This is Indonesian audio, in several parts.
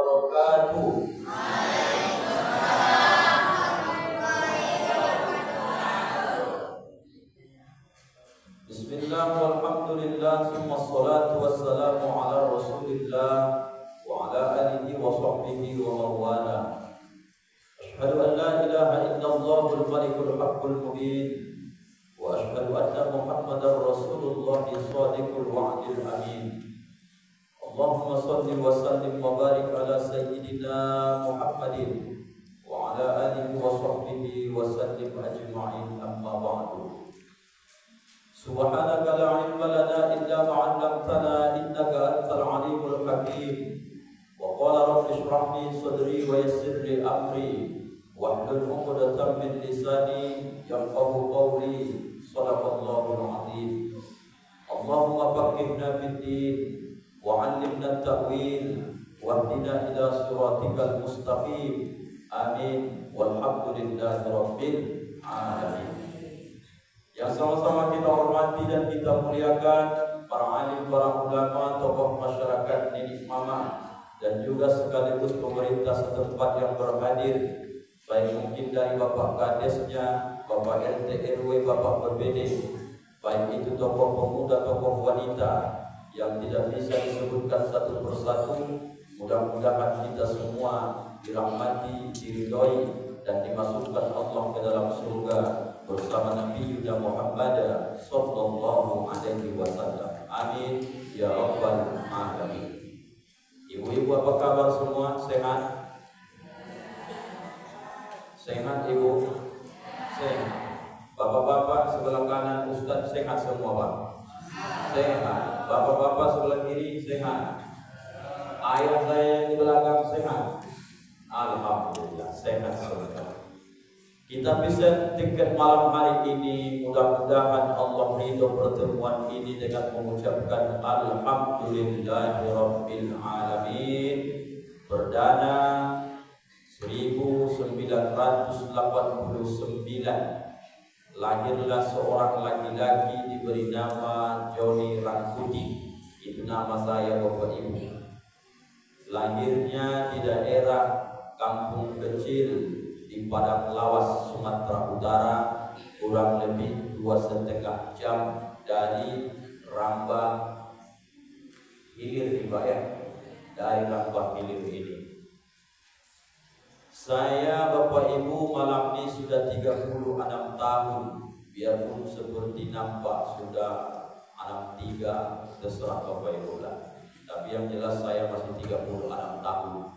wabarakatuh. Bismillah walhamdulillah summa salatu wassalamu ala rasulillah wa ala alihi wa sahbihi wa mawala. Ashhadu an la ilaha illallahul malikul haqqul mubin wa ashhadu anna muhammadar rasulullah shadiqul wa'dil amin. Allahumma salli wa sallim wa barik ala sayyidina Muhammadin wa ala alihi wa sahbihi wa sallim ajma'in, amma ba'du. Subhanaka la ilma lana illa ma 'allamtana innaka antal alimul hakim. Wa qala rabbi shrah li sadri wa yassir li amri wahlul 'uqdatam min lisani yafqahu qawli. Shadaqallahul 'azim. Allahumma faqihna fid din wa 'allimna at-ta'wil wahdina ila siratikal mustaqim. Amin. Walhamdulillahi rabbil alamin. Yang sama-sama kita hormati dan kita muliakan para alim, para ulama, tokoh masyarakat Ninik Mama, dan juga sekaligus pemerintah setempat yang berhadir, baik mungkin dari Bapak Kadesnya, Bapak RT RW, Bapak berbeda, baik itu tokoh pemuda, tokoh wanita yang tidak bisa disebutkan satu persatu. Mudah-mudahan kita semua dirahmati, diridhoi, dan dimasukkan Allah ke dalam surga bersama Nabi Muhammad sallallahu alaihi wasallam. Amin ya rabbal alamin. Ibu-ibu apa kabar semua? Sehat? Sehat ibu? Sehat. Bapak-bapak sebelah kanan Ustaz sehat semua, Pak? Sehat. Bapak-bapak sebelah kiri sehat. Ayah saya di belakang sehat. Alhamdulillah sehat semua. Kita bisa tiket malam hari ini, mudah-mudahan Allah ridho pertemuan ini dengan mengucapkan Alhamdulillahirabbil alamin. Perdana 1989 lahirlah seorang laki-laki diberi nama Joni Rangkuti. Itu nama saya Bapak Ibu. Lahirnya di daerah kampung kecil di Padang Lawas, Sumatera Utara, kurang lebih 2,5 jam dari Rambah Hilir, ya, dari Rambah Hilir ini. Saya Bapak Ibu malam ini sudah 36 tahun, biarpun seperti nampak sudah 63, terserah Bapak Ibu lah. Tapi yang jelas saya masih 36 tahun.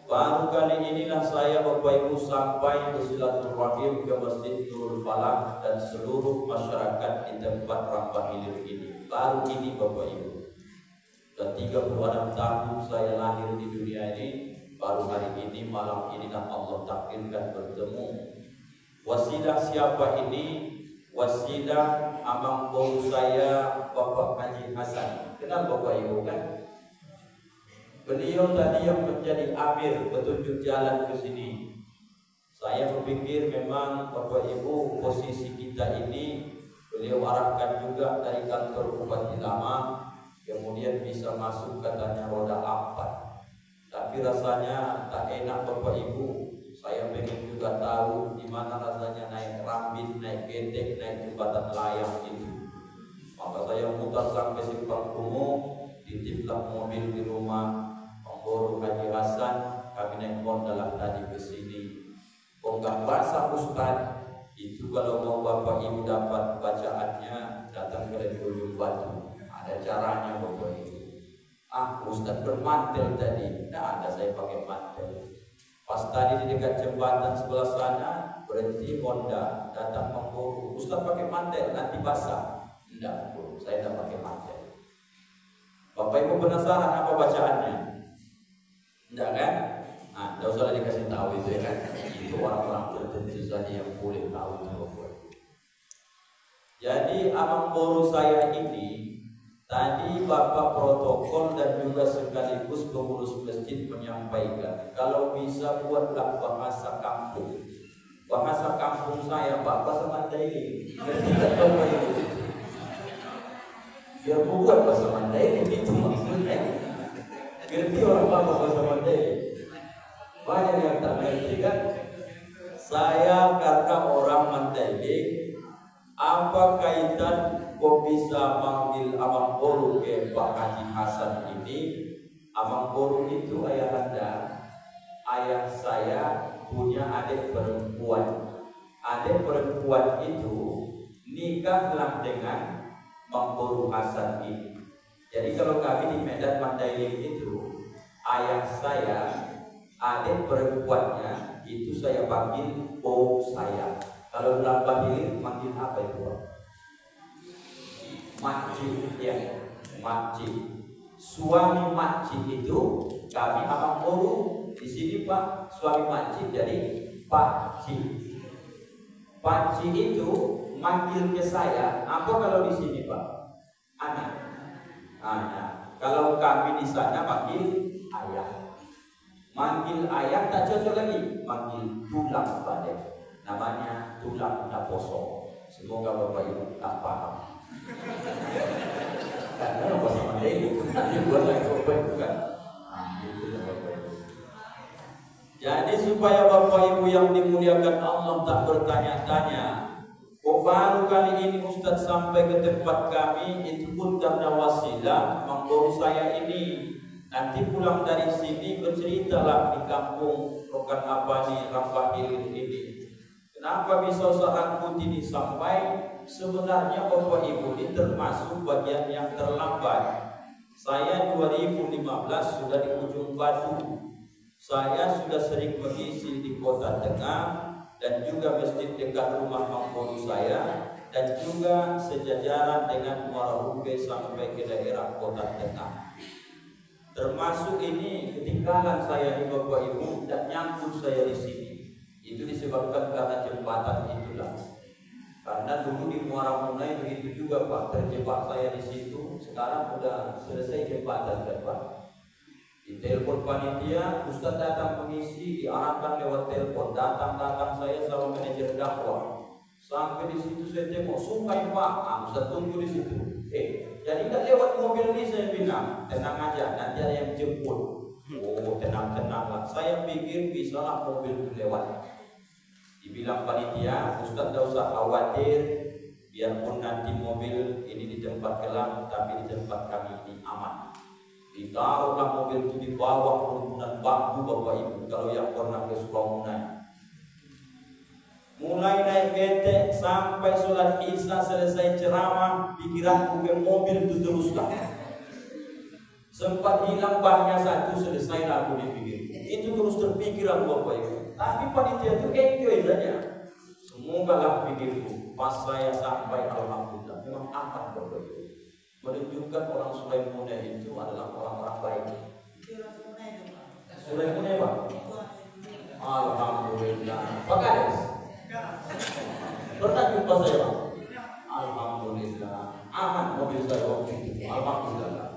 Baru kali inilah saya Bapak Ibu sampai bersilaturahim ke Masjid Nurul Falah dan seluruh masyarakat di tempat Rambah Hilir ini. Baru ini Bapak Ibu. Dan 36 tahun saya lahir di dunia ini, baru hari ini malam inilah Allah takdirkan bertemu. Wasilah siapa ini? Wasilah amang bau saya Bapak Haji Hasan. Kenal Bapak Ibu kan? Beliau tadi yang menjadi amir petunjuk jalan ke sini. Saya berpikir memang Bapak Ibu posisi kita ini beliau arahkan juga dari kantor Bupati Lama, kemudian bisa masuk katanya roda 4. Tapi rasanya tak enak Bapak Ibu. Saya pengen juga tahu di mana rasanya naik rambit, naik getek, naik jembatan layang itu. Maka saya mutar sampai Simpang Kumo, dititiplah mobil di rumah Guru Haji Hasan, kami naik Honda tadi ke sini. Bonggah bahasa Ustaz itu kalau mau Bapak Ibu dapat bacaannya datang ke Ujung Batu. Ada caranya Bapak Ibu. Ustaz bermantel tadi. Tidak ada saya pakai mantel. Pas tadi di dekat jembatan sebelah sana berhenti Honda, datang mengguru. Ustaz pakai mantel nanti basah. Tidak, Bu, saya tidak pakai mantel. Bapak Ibu penasaran apa bacaannya? Enggak kan? Nah, tidak usah dikasih tahu itu ya kan? Itu orang-orang tertentu saja yang boleh tahu itu. Jadi abang boru saya ini tadi Bapak protokol dan juga sekaligus pengurus masjid menyampaikan kalau bisa buatlah bahasa kampung. Bahasa kampung saya Pak, bahasa Mandailing. Biar buat bahasa Mandailing itu maksudnya. Ngerti orang apa bahasa Mandailing? Banyak yang tak ngerti kan? Saya karena orang Mandailing, apa kaitan kok bisa manggil Abang Boru ke Pak Haji Hasan ini? Abang Boru itu ayahanda. Ayah saya punya adik perempuan. Adik perempuan itu nikahlah dengan Bang Boru Hasan ini. Jadi kalau kami di Medan Mandailing itu, ayah saya, adik perempuannya itu saya panggil Bo saya. Kalau dalam Bali panggil apa itu? Makcik, ya, makcik. Suami makcik itu kami Abang Boru. Di sini Pak, suami makcik jadi Pak Cik. Pak Cik itu manggil ke saya, apa kalau di sini Pak? Anak. Anak. Kalau kami di sana manggil ayah. Manggil ayah tak cocok lagi, manggil tulang Pak deh. Namanya tulang Daposo. Semoga Bapak Ibu tak paham. Karena bahasa Mandailing nanti buat lagi bukan. Jadi supaya Bapak Ibu yang dimuliakan Allah tak bertanya-tanya, kok baru kali ini Ustadz sampai ke tempat kami, itu pun karena wasilah Bang Boru saya ini. Nanti pulang dari sini berceritalah di kampung Rokan Abani Rampah Hilir ini. Kenapa bisa Ustadz ini sampai sebenarnya Bapak Ibu ini termasuk bagian yang terlambat. Saya 2015 sudah di ujung batu. Saya sudah sering mengisi di Kota Tengah dan juga masjid dekat rumah Bang Boru saya, dan juga sejajaran dengan Muara Ruge sampai ke daerah Kota Tengah. Termasuk ini ketinggalan saya di Bapak Ibu dan nyangkut saya di sini. Itu disebabkan karena jembatan itulah. Karena dulu di Muara Munai begitu juga Pak, terjebak saya di situ. Sekarang sudah selesai jembatan kan Pak. Di telepon panitia, Ustadz datang mengisi, diarahkan lewat telepon. Datang saya sama manajer dakwah. Sampai di situ saya tengok sungai Pak, Ustadz tunggu di situ. Jadi nggak lewat mobil ini saya bilang, tenang aja, nanti ada yang jemput. Oh tenang-tenanglah. Saya pikir bisalah mobil itu lewat. Dibilang panitia, Ustadz tidak usah khawatir, biarpun nanti mobil ini di tempat kelam, tapi di tempat kami ini aman. Ditaruhlah mobil itu di bawah rumpunan bambu Bapak Ibu, kalau yang pernah ke Sukabumi. Mulai naik ketek sampai sholat isya selesai ceramah, pikiranku ke mobil itu teruslah. Sempat hilang bannya satu, selesai lagu dipikir. Itu terus terpikiran Bapak Ibu. Tapi panitia itu enjoy saja. Semoga lah pikirku. Pas saya sampai alhamdulillah, memang aman Bapak Ibu. Menunjukkan orang Sulaiman itu adalah orang-orang baik. Sulaiman Pak? Alhamdulillah. Pak Kades? Pernah jumpa saya Pak? Alhamdulillah. Aman mobil saya waktu itu. Alhamdulillah.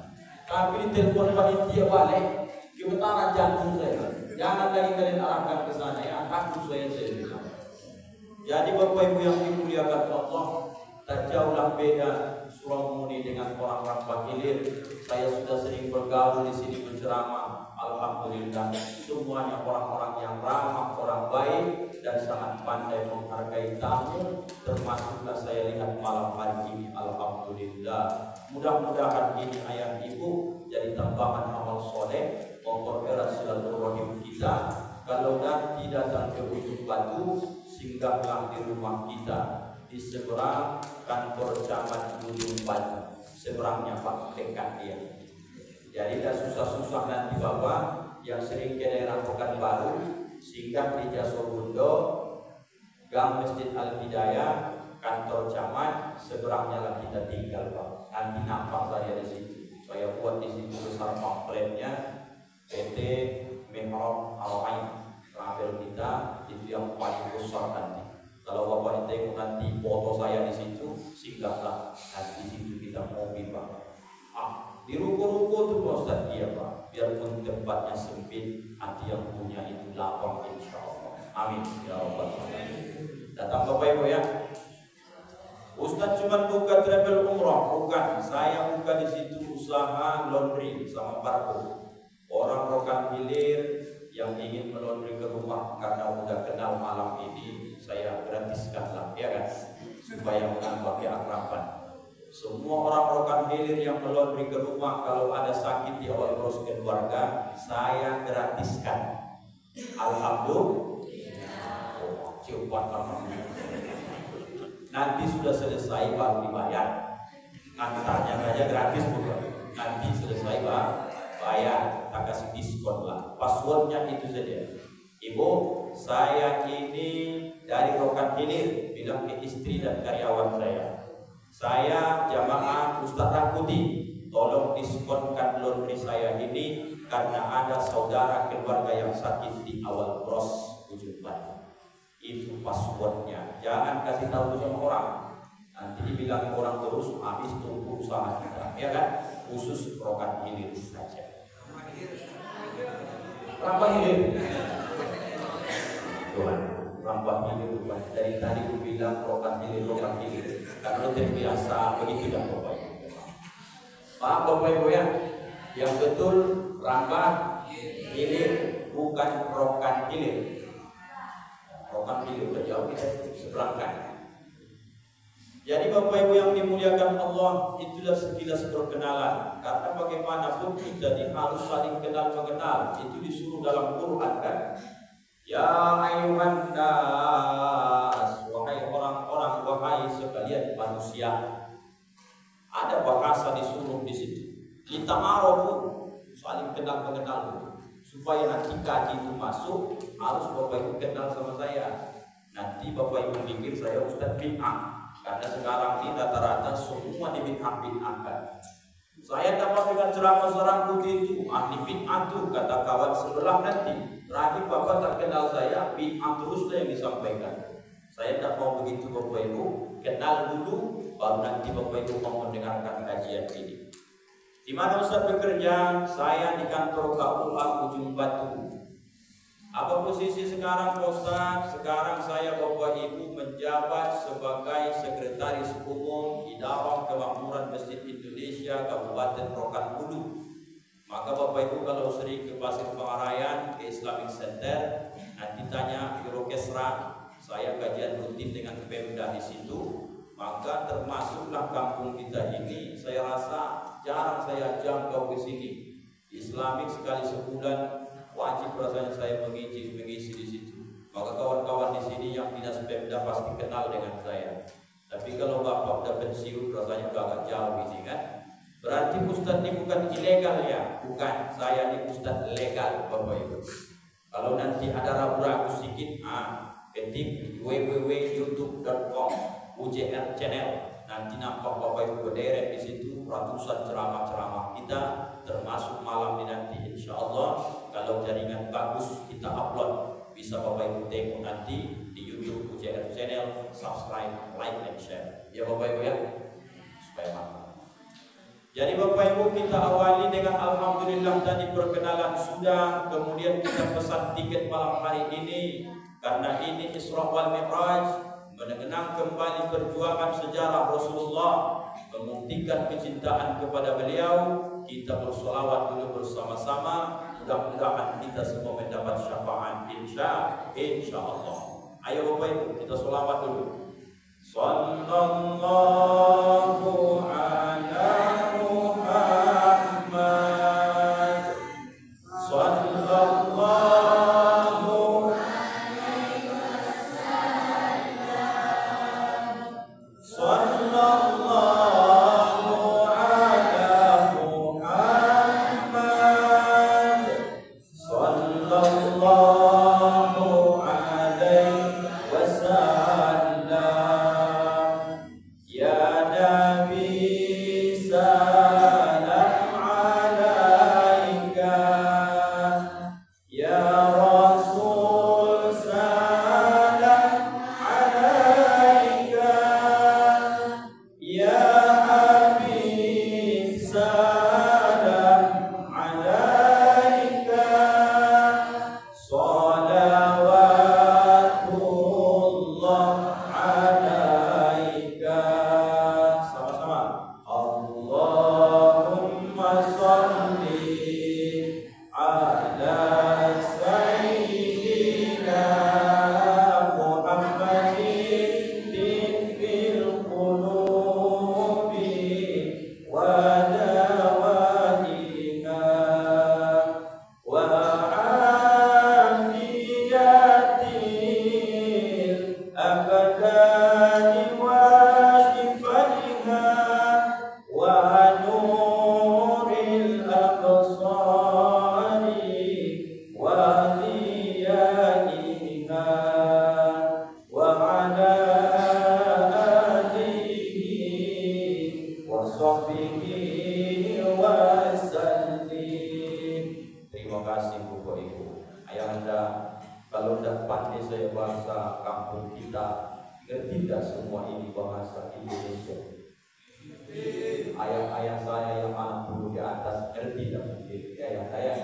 Tapi di telepon panitia balik, gemetaran jantung saya. Jangan lagi kalian arahkan ke sana ya, takut saya bilang. Jadi Bapak Ibu yang dimuliakan Allah, tak jauhlah beda Suramuni dengan orang-orang Bakilir. Saya sudah sering bergaul di sini berceramah. Alhamdulillah, semuanya orang-orang yang ramah, orang baik dan sangat pandai menghargai tamu. Termasuklah saya lihat malam hari ini. Alhamdulillah. Mudah-mudahan ini ayah ibu jadi tambahan amal soleh, memperberat silaturahim kita. Kalau nanti datang ke ujung batu, singgahlah di rumah kita di seberang kantor camat Ujung Batu, seberangnya Pak, dekat dia. Jadi tidak susah-susah nanti Bapak yang sering ke daerah Pekanbaru, singgah di Jasobundo, gang Masjid Al-Hidayah, kantor camat, seberangnya lah kita tinggal Pak. Nanti nampak saya di situ. Saya buat di situ besar pamfletnya, PT Mihrab Al-Ain, label kita itu yang paling besar nanti. Kalau Bapak tengok nanti foto saya di situ, singgahlah nanti di situ kita mobil Pak. Di ruko-ruko itu Ustaz dia Pak, biarpun tempatnya sempit, nanti yang punya itu lapang insya Allah. Amin ya Rabbal alamin. Datang Bapak Ibu ya. Ustaz cuma buka travel umroh, bukan. Saya buka di situ usaha laundry sama parfum. orang Rokan Hilir yang ingin melondri ke rumah karena udah kenal malam ini, saya gratiskanlah, ya kan, supaya menambah keakraban. Semua orang Rokan Hilir yang melondri ke rumah kalau ada sakit di awal urus keluarga, saya gratiskan. Alhamdulillah. Oh, cepat banget. Nanti sudah selesai baru dibayar. Antaranya saja gratis bukan. Nanti selesai bayar, tak kasih diskon lah. Passwordnya itu saja. Ibu, saya ini dari Rokan Hilir, bilang ke istri dan karyawan saya jamaah Ustadz Rangkuti, tolong diskonkan laundry saya ini karena ada saudara keluarga yang sakit di awal pros ujung batu. Itu passwordnya. Jangan kasih tahu sama orang. Nanti dibilang orang terus, habis tunggu usaha kita, ya kan? Khusus Rokan Hilir saja. Rampah Hilir. Tuhan, Rampah Hilir Tuhan. Dari tadi aku bilang Rokan Hilir. Karena terbiasa begitu dah Bapak Ibu. Pak Bapak Ibu ya, yang betul Rampah Hilir, bukan Rokan Hilir. Rokan Hilir udah jauh kita seberangkan. Jadi Bapak Ibu yang dimuliakan Allah, itulah sekilas perkenalan. Karena bagaimanapun kita harus saling kenal mengenal. Itu disuruh dalam Quran kan. Ya ayuhan nas, wahai orang-orang, wahai sekalian manusia. Ada bahasa disuruh di situ. Kita arafu, saling kenal mengenal. Supaya nanti kaji itu masuk, harus Bapak Ibu kenal sama saya. Nanti Bapak Ibu pikir saya Ustadz bid'ah. Karena sekarang ini rata-rata semua dibid'ah-bid'ahkan. Saya dapat dengan ceramah seorang putih itu, ahli bid'ah tuh, kata kawan sebelah nanti. Terakhir Bapak tak kenal saya, bid'ah terus yang disampaikan. Saya tak mau begitu Bapak Ibu, kenal dulu, baru nanti Bapak Ibu mau mendengarkan kajian ini. Di mana Ustaz bekerja? Saya di kantor KUA Ujung Batu. Apa posisi sekarang Pak Ustaz? Sekarang saya Bapak Ibu menjabat sebagai Sekretaris Umum Idarah Kemakmuran Masjid Indonesia Kabupaten Rokan Hulu. Maka Bapak Ibu kalau sering ke Pasir Pengarayan, ke Islamic Center, nanti tanya Eurokesra, saya kajian rutin dengan Pemda di situ. Maka termasuklah kampung kita ini, saya rasa jarang saya jangkau ke sini. Islamic sekali sebulan wajib rasanya saya mengisi di situ. Maka kawan-kawan di sini yang dinas Pemda pasti kenal dengan saya. Tapi kalau Bapak udah pensiun rasanya udah agak jauh ini kan. Berarti Ustadz ini bukan ilegal ya? Bukan, saya ini Ustadz legal Bapak Ibu. Kalau nanti ada ragu-ragu sedikit, ketik www.youtube.com UJR channel. Nanti nampak Bapak Ibu berderet di situ ratusan ceramah-ceramah kita, termasuk malam ini nanti insya Allah. Kalau jaringan bagus kita upload, bisa Bapak Ibu tengok nanti di YouTube UJR channel, subscribe, like, and share. Ya Bapak Ibu ya, supaya mantap. Jadi Bapak Ibu kita awali dengan alhamdulillah tadi perkenalan sudah, kemudian kita pesan tiket malam hari ini karena ini Isra wal Mi'raj, mengenang kembali perjuangan sejarah Rasulullah, membuktikan kecintaan kepada beliau. Kita bersolawat dulu bersama-sama. Mudah-mudahan kita semua mendapat syafaat insya Allah. Ayo Bapak Ibu kita solawat dulu. Sallallahu ala Muhammad. Sallallahu alaihi wasallam. Sallallahu ala Muhammad. Sallallahu alaihi wasallam. Ya Nabi Terima kasih Bapak Ibu. Ayahanda, kalau tidak pandai saya bahasa kampung kita, ngerti tidak semua ini bahasa Indonesia? Ayah-ayah saya yang anak dulu di atas ngerti tidak mungkin? Ayah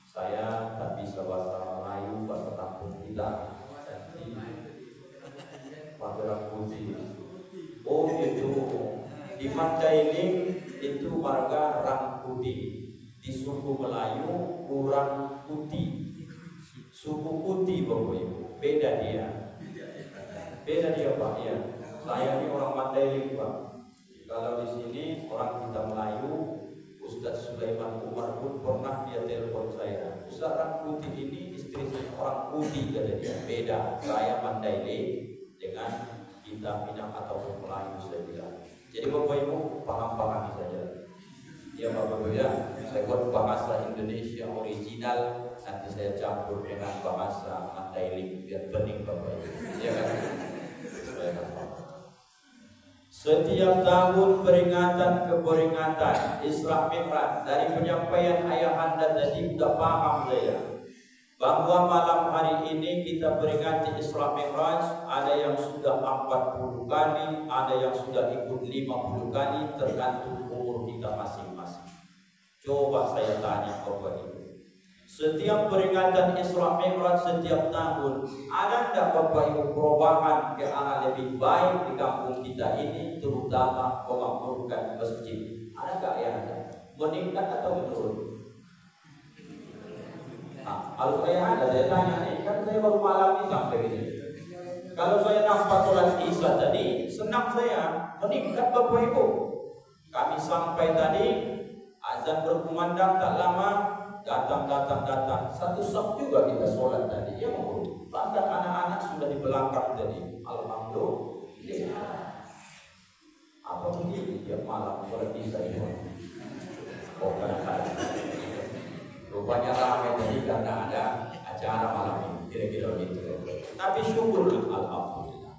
saya tak bisa bahasa Melayu, bahasa kampung kita. Pageran putih. Oh itu di Mandailing itu warga Rangkuti. Di suku Melayu kurang putih, suku putih Bapak Ibu, beda dia Pak ya. Saya ini orang Mandailing Pak. Kalau di sini orang kita Melayu, Ustadz Sulaiman Umar pun pernah dia telepon saya. Ustadz Rangkuti ini istri saya orang putih kata dia. Beda, saya Mandailing dengan kita Minang ataupun Melayu saya bilang. Jadi Bapak Ibu paham-pahami saja. Ya Bapak Ibu ya, saya buat bahasa Indonesia original, nanti saya campur dengan bahasa Mandailing biar bening Bapak Ibu. Ya kan? Setiap tahun peringatan ke peringatan Isra Mi'raj, dari penyampaian ayahanda tadi sudah paham saya bahwa malam hari ini kita peringati Isra Mi'raj. Ada yang sudah 40 kali, ada yang sudah ikut 50 kali, tergantung umur kita masing-masing. Coba saya tanya Bapak Ibu, setiap peringatan Isra Mi'raj setiap tahun, ada tidak Bapak Ibu perubahan ke arah lebih baik di kampung kita ini, terutama memakmurkan masjid? Ada nggak ya? Meningkat atau menurun? Kalau saya ada, saya tanya nih, kan saya baru malam ini sampai ini. Kalau saya nampak sholat Isya tadi, senang saya, meningkat Bapak Ibu. Kami sampai tadi, azan berkumandang tak lama, datang. Satu saf juga kita sholat tadi. Ya mau, bahkan anak-anak sudah di belakang tadi. Alhamdulillah. Apa begini tiap malam sholat Isya ini? Oh kadang-kadang. Rupanya ramai tadi karena ada acara malam ini, kira-kira begitu. Tapi syukur alhamdulillah.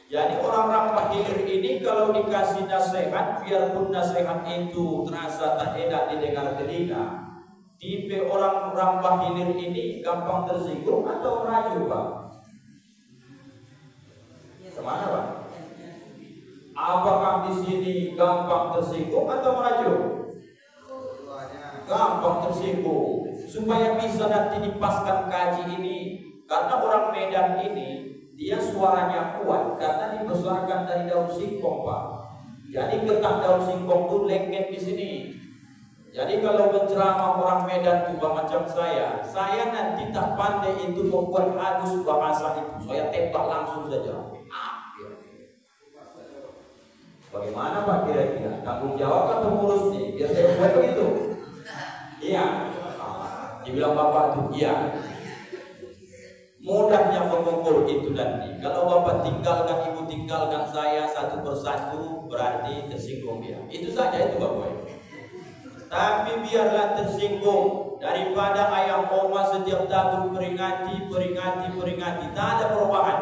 Jadi orang Rampah Hilir ini kalau dikasih nasihat, biarpun nasihat itu terasa tak enak didengar telinga, tipe orang Rampah Hilir ini gampang tersinggung atau merajuk Pak? Kemana Pak? Apakah di sini gampang tersinggung atau merajuk? Gampang tersinggung. Supaya bisa nanti dipaskan kaji ini, karena orang Medan ini dia suaranya kuat karena dibesarkan dari daun singkong Pak. Jadi getah daun singkong itu lengket di sini. Jadi kalau berceramah orang Medan juga macam saya nanti tak pandai itu membuat halus bahasa itu, saya tembak langsung saja. Bagaimana Pak kira-kira? Tanggung jawab atau ngurus nih? Biar saya buat begitu. Iya, dibilang Bapak itu iya. Mudahnya mengukur itu nanti. Kalau Bapak tinggalkan, Ibu tinggalkan saya satu persatu, berarti tersinggung dia. Itu saja itu Bapak Ibu. Tapi biarlah tersinggung, daripada ayam oma setiap tahun peringati, tak ada perubahan.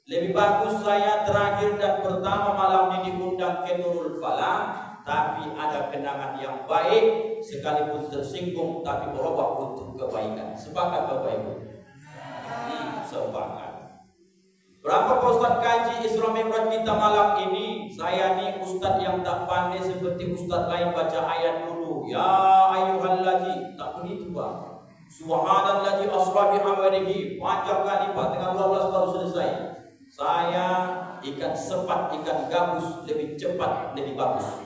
Lebih bagus saya terakhir dan pertama malam ini diundang ke Nurul Falah, tapi ada kenangan yang baik, sekalipun tersinggung tapi berubah untuk kebaikan. Sepakat Bapak Ibu? Sepakat. Berapa Ustadz kaji Isra Mi'raj kita malam ini? Saya nih Ustadz yang tak pandai seperti Ustadz lain baca ayat dulu. Ya ayyuhallazi, tak begitu Pak. Subhanallazi asra bihamdihi, panjang kali Pak, tengah 12 baru selesai. Saya ikan sepat, ikan gabus lebih cepat, lebih bagus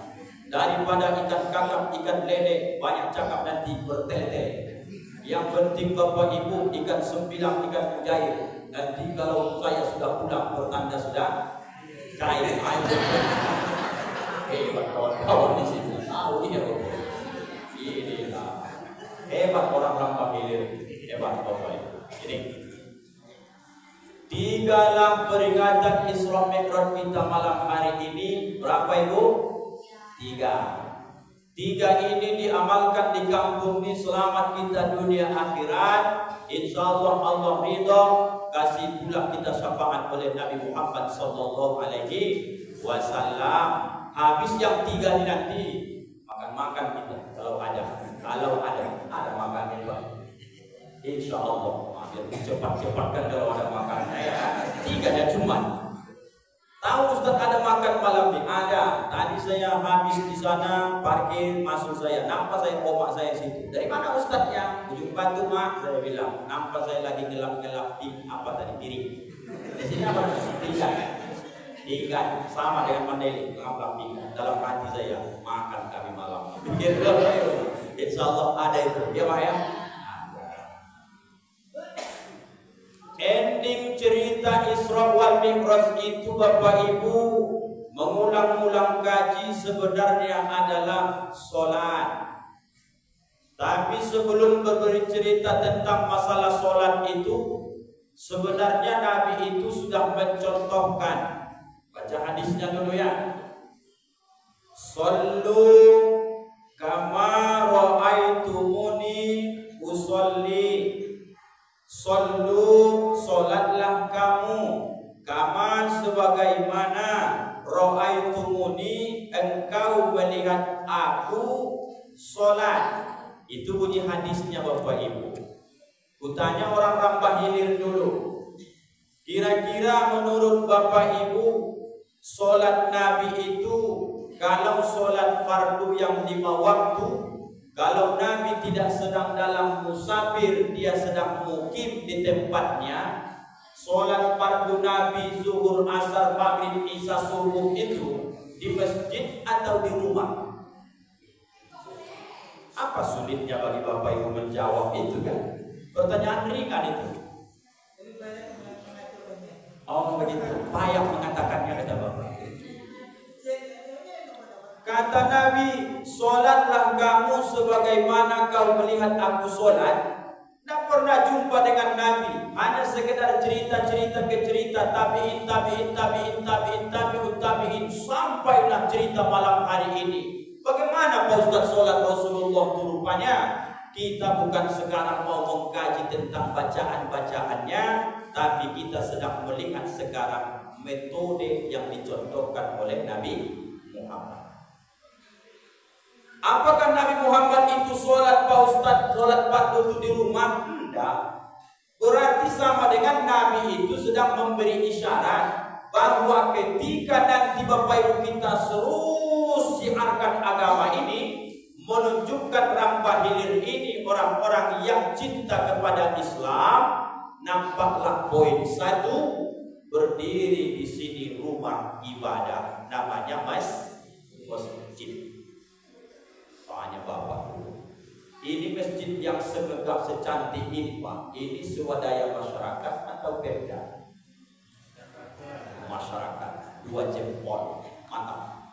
daripada ikan kakap, ikan lele, banyak cakap nanti bertele-tele. Yang penting Bapak Ibu ikan sembilang, ikan mujair. Nanti kalau saya sudah pulang pertanda sudah cair. Hebat kawan-kawan di sini. Tahu dia Bapak. Inilah hebat orang Rambah Hilir. Hebat Bapak Ibu. Ini 3 peringatan Isra Mi'raj kita malam hari ini. Berapa Ibu? 3 ini diamalkan di kampung ini, selamat kita dunia akhirat. Insya Allah Allah ridho, kasih pula kita syafaat oleh Nabi Muhammad Sallallahu Alaihi Wasallam. Habis yang 3 ini nanti makan kita kalau ada makan itu. Insya Allah cepat-cepatkan kalau ada makan. 3 cuma. Tahu Ustaz ada makan malam ini? Ada. Tadi saya habis di sana, parkir, masuk saya. Nampak saya omak saya situ. Dari mana Ustaznya? Ujung Batu Mak, saya bilang. Nampak saya lagi ngelap-ngelap piring. Di sini apa? Ikan. Sama dengan Mandeli, ngelap ikan. Dalam hati saya, makan kami malam. Insya Allah ada itu. Ya Pak ya? Ending cerita Isra wal Mi'raj itu Bapak Ibu mengulang-ulang kaji sebenarnya adalah sholat. Tapi sebelum bercerita tentang masalah sholat itu, sebenarnya Nabi itu sudah mencontohkan. Baca hadisnya dulu ya. Sallu kama ra'aitumuni usolli. Sallu, solatlah kamu kama sebagaimana ra'aitumuni, engkau melihat aku solat. Itu bunyi hadisnya Bapak Ibu. Kutanya orang Rambah Hilir dulu, kira-kira menurut Bapak Ibu solat Nabi itu, kalau solat fardu yang 5 waktu, kalau Nabi tidak sedang dalam musafir, dia sedang mukim di tempatnya, sholat fardu Nabi zuhur, asar, maghrib, isya, subuh itu di masjid atau di rumah? Apa sulitnya bagi Bapak Ibu menjawab itu kan? Pertanyaan ringan itu. Oh begitu, payah mengatakannya kata Bapak. Kata Nabi, solatlah kamu sebagaimana kau melihat aku solat. Tidak pernah jumpa dengan Nabi, hanya sekedar cerita-cerita ke cerita, tabi'in, sampailah cerita malam hari ini. Bagaimana Pak Ustaz solat Rasulullah itu rupanya? Kita bukan sekarang mau mengkaji tentang bacaan-bacaannya, tapi kita sedang melihat sekarang metode yang dicontohkan oleh Nabi Muhammad. Apakah Nabi Muhammad itu sholat Pak Ustaz, sholat fardu itu di rumah? Tidak. Berarti sama dengan Nabi itu sedang memberi isyarat bahwa ketika nanti Bapak Ibu kita terus siarkan agama ini, menunjukkan Rambah Hilir ini orang-orang yang cinta kepada Islam, nampaklah poin 1, berdiri di sini rumah ibadah namanya masjid. Tanya Bapak, ini masjid yang segegap secantik ini Pak, ini swadaya masyarakat atau Pemda? Masyarakat, 2 jempol, mantap.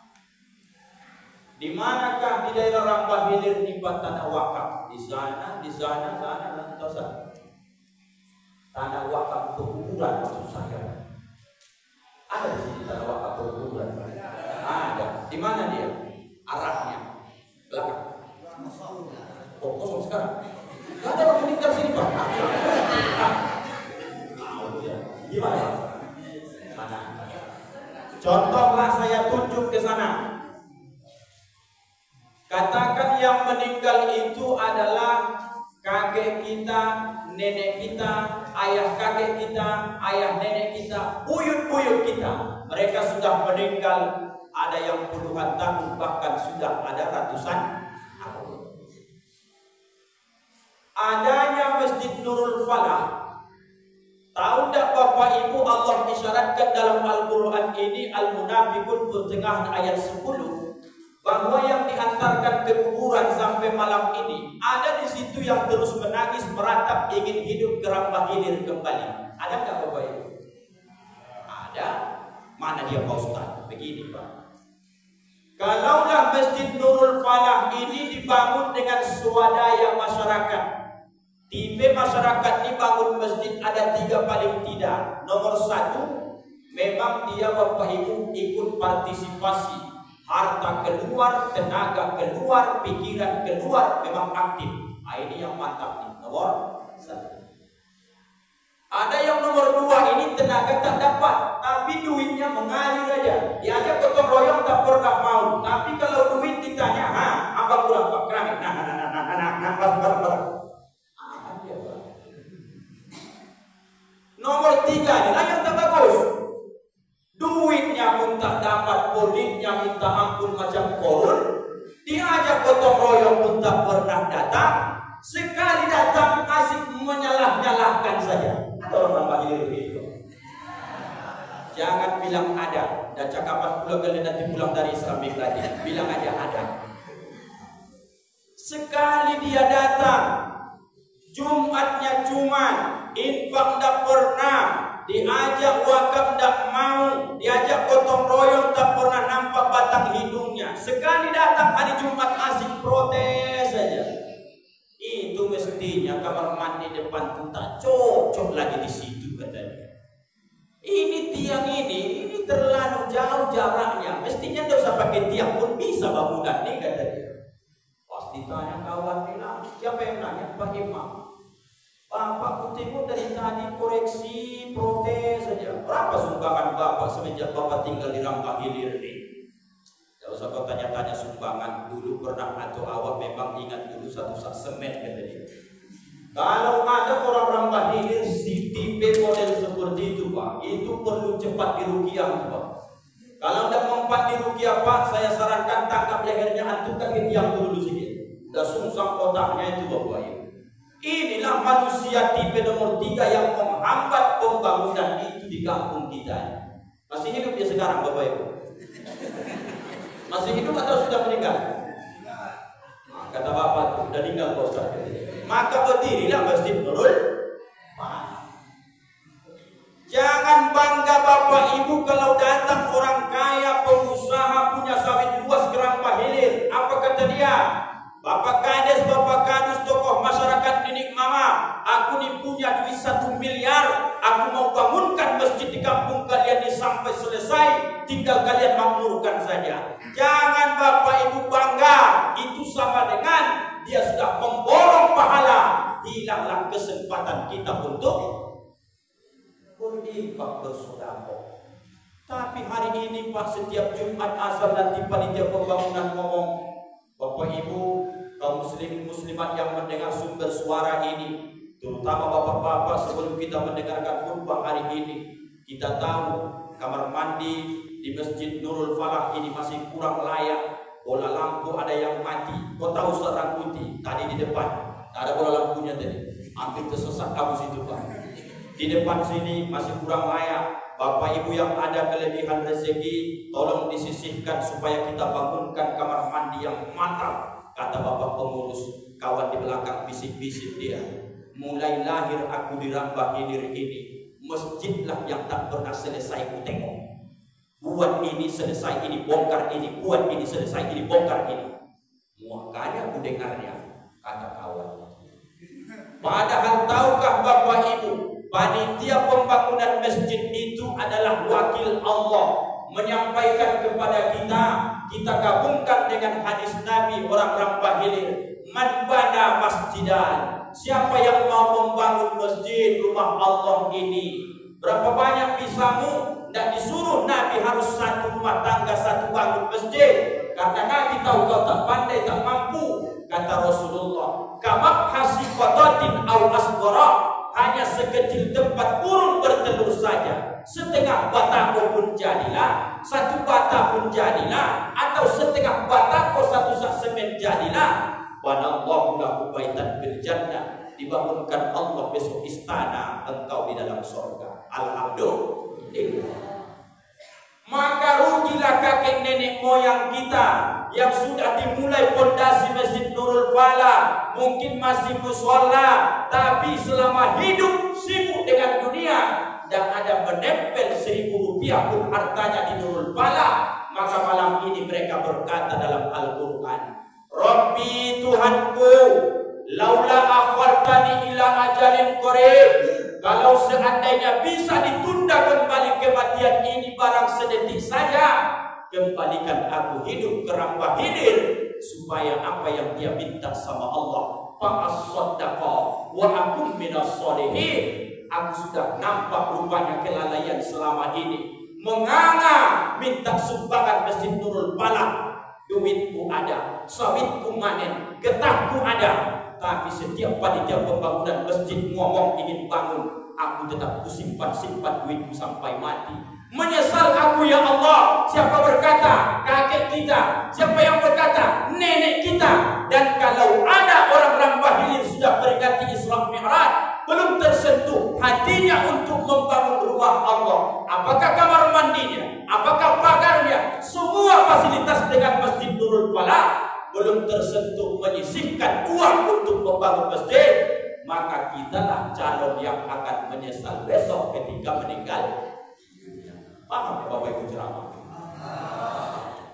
Di manakah di daerah Rambah Hilir dibuat tanah wakaf? Di sana, atau sana? Tanah wakaf perkuburan maksud saya. Ada di sini tanah wakaf perkuburan? Ada. Di mana dia? Arahnya? Belakang. Oh, kosong sekarang. Gak ada orang meninggal sini Pak. Gimana? Mana? Contohlah saya tunjuk ke sana. Katakan yang meninggal itu adalah kakek kita, nenek kita, ayah kakek kita, ayah nenek kita, buyut-buyut kita. Mereka sudah meninggal. Ada yang puluhan tahun, bahkan sudah ada ratusan tahun. Adanya Masjid Nurul Falah. Tahu tak Bapak Ibu, Allah isyaratkan dalam Al-Quran ini, Al-Munafiqun pertengahan ayat 10, bahwa yang diantarkan ke kuburan sampai malam ini ada di situ yang terus menangis meratap ingin hidup ke Rambah Hilir kembali. Ada nggak Bapak Ibu? Ada. Mana dia Pak Ustaz? Begini Pak. Kalaulah Masjid Nurul Falah ini dibangun dengan swadaya masyarakat, tipe masyarakat dibangun masjid ada 3 paling tidak. Nomor 1, memang dia Bapak Ibu ikut partisipasi. Harta keluar, tenaga keluar, pikiran keluar, memang aktif. Nah, ini yang mantap nih, nomor 1. Ada yang nomor 2, ini tenaga tak dapat, tapi duitnya mengalir aja. Diajak gotong royong tak pernah mau. Tapi kalau duit ditanya, apa kurang Pak keramik? Nomor 3, inilah yang tak bagus. Duitnya pun tak dapat, politnya minta ampun macam korun. Diajak gotong royong pun tak pernah datang. Sekali datang asik menyalah-nyalahkan saja. Ada orang Rambah begitu. Jangan bilang ada. Dan cakapan pula kalian nanti pulang dari Islamik lagi. Bilang aja ada. Sekali dia datang, Jumatnya cuman, infak tak pernah. Diajak wakaf tak mau, diajak gotong royong tak pernah nampak batang hidungnya. Sekali datang hari Jumat asik protes saja. Itu mestinya kamar mandi depan pun tak cocok lagi di situ katanya. Ini tiang ini terlalu jauh jaraknya. Mestinya tidak usah pakai tiang pun bisa bangunan ini katanya. Pasti tanya kawan bilang, siapa yang nanya? Pak Imam. Bapak kutimu dari tadi koreksi, protes saja. Berapa sumbangan Bapak semenjak Bapak tinggal di Rambah Hilir ini? Tidak usah kau tanya-tanya sumbangan. Dulu pernah atau awak memang ingat dulu satu sak semen kata dia. Kalau ada orang Rambah Hilir si tipe model seperti itu Pak, itu perlu cepat diruqyah Pak. Kalau tidak mempan diruqyah Pak, saya sarankan tangkap lehernya, antukkan ke tiang dulu sedikit. Udah sungsang otaknya itu Bapak Ibu. Inilah manusia tipe nomor 3 yang menghambat pembangunan itu di kampung kita. Masih hidup dia sekarang Bapak Ibu? Masih hidup atau sudah meninggal? Kata Bapak sudah meninggal Pak Ustaz. Maka berdirilah Masjid Nurul Falah. Jangan bangga Bapak Ibu kalau datang orang kaya, pengusaha punya sawit luas ke Rambah Hilir. Apa kata dia? Bapak Kades, Bapak Kadus, tokoh masyarakat didik mama, aku nih punya duit 1 miliar, aku mau bangunkan masjid di kampung kalian ini sampai selesai, tinggal kalian makmurkan saja. Jangan Bapak Ibu bangga, itu sama dengan dia sudah memborong pahala. Hilanglah kesempatan kita untuk berinfak bersedekah. Tapi hari ini Pak, setiap Jumat asal nanti panitia pembangunan ngomong, Bapak Ibu, kaum muslimin muslimat yang mendengar sumber suara ini, terutama bapak-bapak, sebelum kita mendengarkan khutbah hari ini, kita tahu kamar mandi di Masjid Nurul Falah ini masih kurang layak. Bola lampu ada yang mati. Kau tahu Ustaz Rangkuti tadi di depan ada bola lampunya tadi, hampir tersesat kamu situ Pak. Di depan sini masih kurang layak. Bapak Ibu yang ada kelebihan rezeki, tolong disisihkan supaya kita bangunkan kamar mandi yang mantap. Kata Bapak pengurus, kawan di belakang bisik-bisik dia. Mulai lahir aku di Rambah Hilir ini, masjidlah yang tak pernah selesai ku tengok. Buat ini selesai, ini bongkar ini, buat ini selesai, ini bongkar ini. Makanya aku dengarnya, kata kawan. Padahal tahukah Bapak Ibu, panitia pembangunan masjid itu adalah wakil Allah menyampaikan kepada kita, kita gabungkan dengan hadis Nabi orang Rambah Hilir, man bana masjidan, siapa yang mau membangun masjid rumah Allah ini, berapa banyak bisamu? Tidak disuruh Nabi harus satu rumah tangga, satu bangun masjid, karena Nabi tahu kau tak pandai, tak mampu. Kata Rasulullah, kamak hasikototin au asgora, hanya sekecil tempat burung bertelur saja, setengah batako pun jadilah, satu bata pun jadilah, atau setengah batako satu sak semen jadilah. Banallahu lahu baitan bil jannah, dibangunkan Allah besok istana engkau di dalam surga. Alhamdulillah. Maka rugilah kakek nenek moyang kita yang sudah dimulai pondasi Masjid Nurul Falah, mungkin masih mushola, tapi selama hidup sibuk dengan dunia dan ada menempel 1.000 rupiah pun hartanya di Nurul Falah. Maka malam ini mereka berkata dalam Al-Quran, Rabbi Tuhanku, laula akhartani ila ajalin qarib, kalau seandainya bisa ditunda kembali kematian ini barang sedetik saja, kembalikan aku hidup ke Rambah Hilir, supaya apa yang dia minta sama Allah, fa'as-saddaqa wa akum minas sholihin. Aku sudah nampak rupanya kelalaian selama ini, menganga minta sumbangan Masjid Nurul Falah. Duitku ada, sawitku manen, getahku ada, tapi setiap panitia pembangunan masjid ngomong ingin bangun, aku tetap kusimpan-simpan duitku sampai mati. Menyesal aku ya Allah. Siapa berkata? Kakek kita. Siapa yang berkata? Nenek kita. Dan kalau ada orang Rambah Hilir sudah peringati Isra Mi'raj, belum tersentuh hatinya untuk membangun rumah Allah, apakah kamar mandinya, apakah pagarnya, semua fasilitas dengan Masjid Nurul Falah, belum tersentuh menyisihkan uang untuk membangun masjid, maka kitalah calon yang akan menyesal besok ketika meninggal. Paham ya Bapak Ibu ceramah?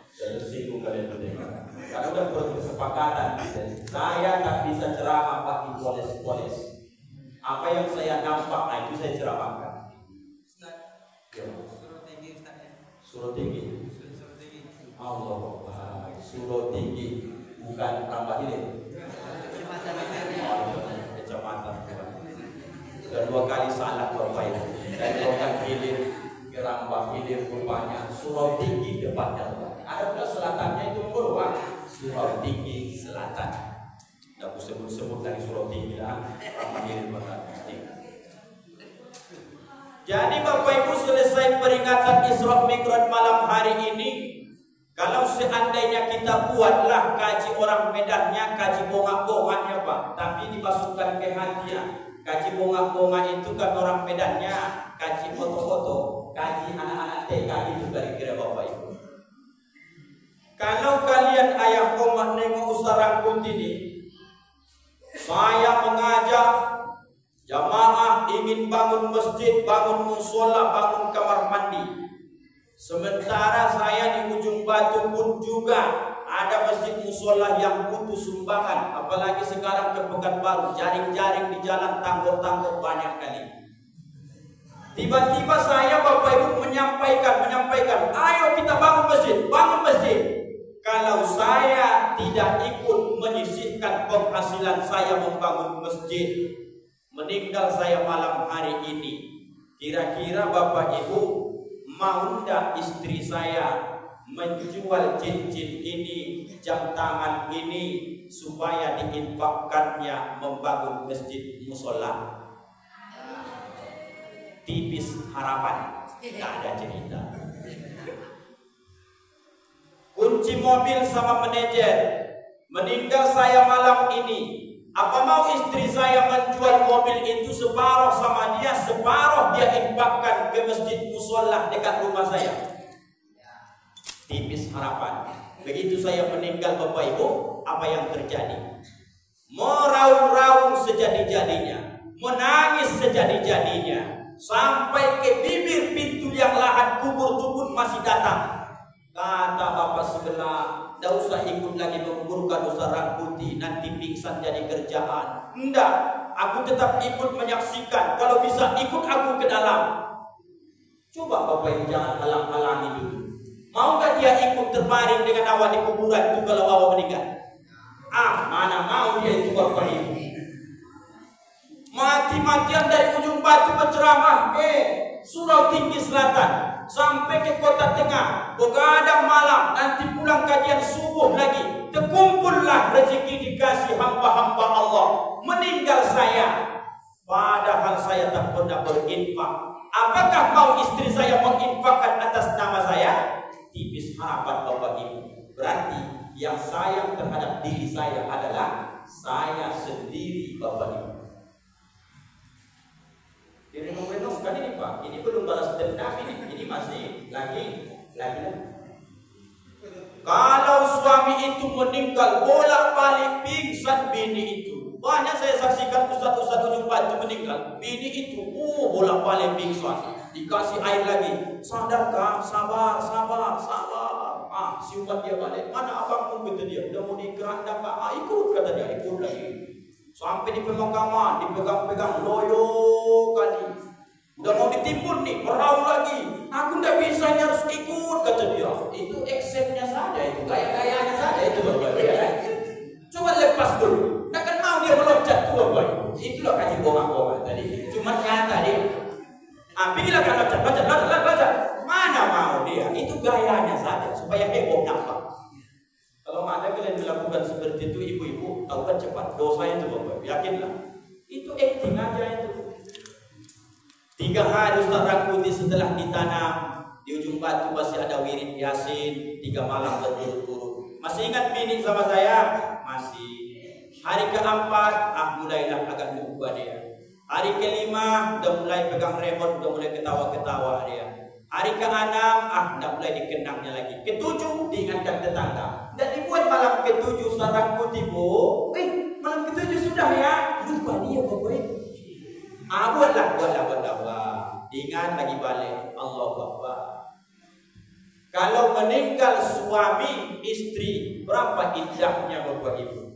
Saya tersinggung kalian mendengar. Karena udah berkesepakatan, saya tak bisa ceramah pakai poles-poles. Apa yang saya nampak, nah itu saya ceramahkan. Suruh tinggi, Ustaz ya. Suruh tinggi. Allah Akbar. Suruh tinggi, bukan Rambah Hilir. Kecamatan. Sudah 2 kali salah Bapak Ibu. Dan bukan Hilir, Rambah Hilir rupanya Surau Tinggi depannya. Ada pula selatannya itu Purwa. Surau Tinggi Selatan. Aku sebut-sebut dari Surau Tinggi lah. Rambah Hilir pertama. Jadi Bapak Ibu, selesai peringatan Isra Mi'raj malam hari ini, kalau seandainya kita buatlah kaji orang Medannya, kaji bongak-bongaknya Pak, tapi dimasukkan ke hatinya. Kaji bongak-bongak itu kan orang Medannya, kaji foto-foto, kaji anak-anak TK itu kira-kira Bapak Ibu. Kalau kalian ayah komah nengok Ustaz Rangkut ini, saya mengajak jamaah ingin bangun masjid, bangun musola, bangun kamar mandi. Sementara saya di ujung batu pun juga ada masjid musola yang butuh sumbangan. Apalagi sekarang ke Pekanbaru, jaring-jaring di jalan, tangguh-tangguh banyak kali. Tiba-tiba saya Bapak Ibu menyampaikan, ayo kita bangun masjid. Kalau saya tidak ikut menyisihkan penghasilan saya membangun masjid, meninggal saya malam hari ini, kira-kira Bapak Ibu mau ndak istri saya menjual cincin ini, jam tangan ini, supaya diinfakkannya membangun masjid musola? Tipis harapan, tak ada cerita. Kunci mobil sama manajer, meninggal saya malam ini, apa mau istri saya menjual mobil itu separuh sama dia, separuh dia infakkan ke masjid musola dekat rumah saya? Tipis harapan. Begitu saya meninggal Bapak Ibu, apa yang terjadi? Meraung-raung sejadi-jadinya, menangis sejadi-jadinya, sampai ke bibir pintu yang lahat kubur itu pun masih datang. Kata bapak sebelah, tidak usah ikut lagi menguburkan Ustaz Rangkuti, nanti pingsan jadi kerjaan. Enggak, aku tetap ikut menyaksikan. Kalau bisa ikut aku ke dalam. Coba Bapak Ibu jangan halang-halangi dulu. Mau gak dia ikut terbaring dengan awak di kuburan itu kalau awak meninggal? Mana mau dia itu Bapak Ibu. Mati-matian dari ujung batu berceramah ke Surau Tinggi Selatan sampai ke Kota Tengah, begadang malam, nanti pulang kajian subuh lagi, terkumpullah rezeki dikasih hamba-hamba Allah. Meninggal saya, padahal saya tak pernah berinfak. Apakah mau istri saya menginfakkan atas nama saya? Tipis harapan Bapak Ibu. Berarti yang sayang terhadap diri saya adalah saya sendiri Bapak Ibu. Direnung-renungkan ini Pak, ini belum balas dendam ini masih lagi Kalau suami itu meninggal bolak-balik pingsan bini itu. Banyak saya saksikan ustaz-ustaz ujung batu meninggal, bini itu bolak-balik pingsan. Dikasih air lagi, sadarkah? Sabar. Siuman dia balik. Mana abangmu, kata dia. Udah mau nikah, anda kak? Ikut, kata dia. Ikut lagi. Sampai di pemakaman, dipegang-pegang, loyo kali. Udah mau ditimbun nih, meraung lagi. Aku nggak bisa, harus ikut, kata dia. Itu actionnya saja, itu gaya-gayanya saja itu bapak. Coba lepas dulu. Nggak kan mau dia meloncat tuh bapak. Itulah kaji bohong-bohong tadi. Cuma nyata dia. Bila kan loncat. Mana mau dia? Itu gayanya saja supaya heboh nampak. Kalau ada kalian melakukan seperti itu, ibu-ibu tahu kan cepat dosa itu bapak. Yakinlah. Itu acting aja itu. 3 hari Ustaz Rangkuti setelah ditanam di ujung batu masih ada wirid Yasin 3 malam berturut-turut. Masih ingat bini sama saya? Masih. Hari keempat mulailah agak lupa dia. Hari kelima udah mulai pegang remote, udah mulai ketawa-ketawa dia. Hari ke-6 udah mulai dikenangnya lagi. Ke-7 diingatkan tetangga. Dan dibuat malam ke-7 Ustaz Rangkuti, Bu. Malam ke-7 sudah ya. Lupa dia bapak. Buatlah. Ingat lagi balik. Allahu Akbar. Kalau meninggal suami istri, berapa iddahnya bapak ibu?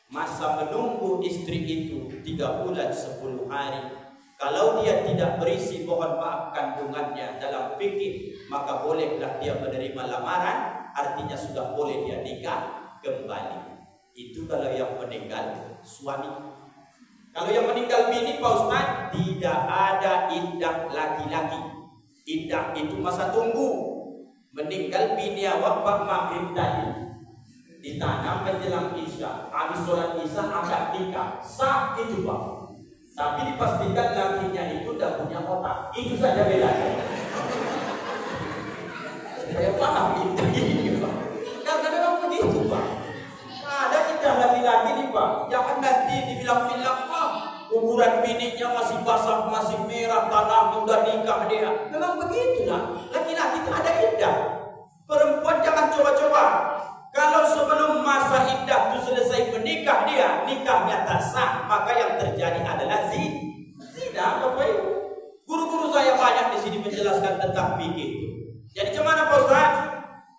Masa menunggu istri itu 3 bulan 10 hari. Kalau dia tidak berisi mohon maaf kandungannya dalam fikih, maka bolehlah dia menerima lamaran, artinya sudah boleh dia nikah kembali. Itu kalau yang meninggal suami. Kalau yang meninggal bini Pak Ustaz, tidak ada iddah laki-laki. Iddah itu masa tunggu. Meninggal bini awak Pak maghrib tadi, ditanam menjelang isya, habis sholat isya akad nikah, sah itu Pak. Tapi dipastikan lakinya itu tidak punya otak. Itu saja bedanya. Saya paham ini Pak. Karena memang begitu Pak. Ada iddah laki-laki nih Pak. Jangan nanti dibilang-bilang kuburan bininya masih basah, masih merah, tanah udah nikah dia. Memang begitulah. Laki-laki itu ada iddah. Perempuan jangan coba-coba. Kalau sebelum masa iddah itu selesai menikah dia, nikahnya tak sah, maka yang terjadi adalah zina. Bapak Ibu, guru-guru saya banyak di sini menjelaskan tentang fikih. Jadi gimana Pak Ustaz?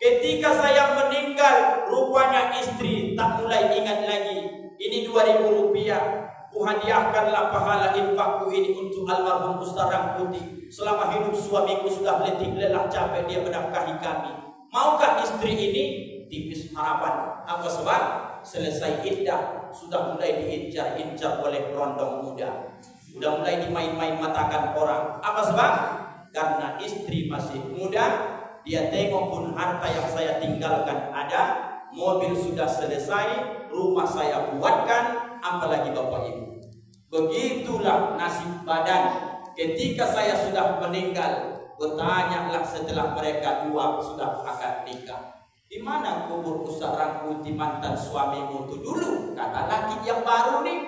Ketika saya meninggal, rupanya istri tak mulai ingat lagi. Ini 2.000 rupiah. Kuhadiahkanlah pahala infakku ini untuk almarhum Ustaz Rangkuti. Selama hidup suamiku sudah letih lelah capek dia menafkahi kami. Maukah istri ini? Tipis harapan. Apa sebab? Selesai iddah sudah mulai diincar-incar oleh rondong muda. Sudah mulai dimain-main matakan orang. Apa sebab? Karena istri masih muda. Dia tengok pun harta yang saya tinggalkan ada, mobil sudah selesai, rumah saya buatkan, apalagi Bapak Ibu. Begitulah nasib badan. Ketika saya sudah meninggal, bertanyalah setelah mereka dua sudah akad nikah. Di mana kubur Ustaz Rangkuti mantan suamimu itu dulu? Kata laki yang baru nih.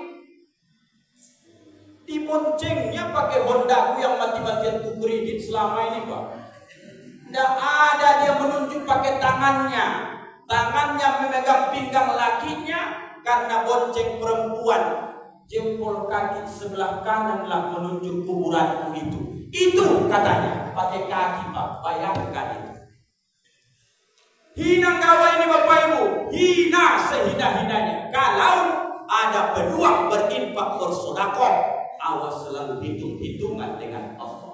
Diboncengnya pakai Hondaku yang mati-matian ku kredit selama ini Pak. Tidak ada dia menunjuk pakai tangannya. Tangannya memegang pinggang lakinya karena bonceng perempuan. Jempol kaki sebelah kananlah menunjuk kuburanku itu. Itu katanya pakai kaki Pak. Bayangkan itu. Hina kawa ini Bapak Ibu. Hina sehina-hinanya. Kalau ada peluang berinfak bersedekah, awas selalu hitung-hitungan dengan Allah.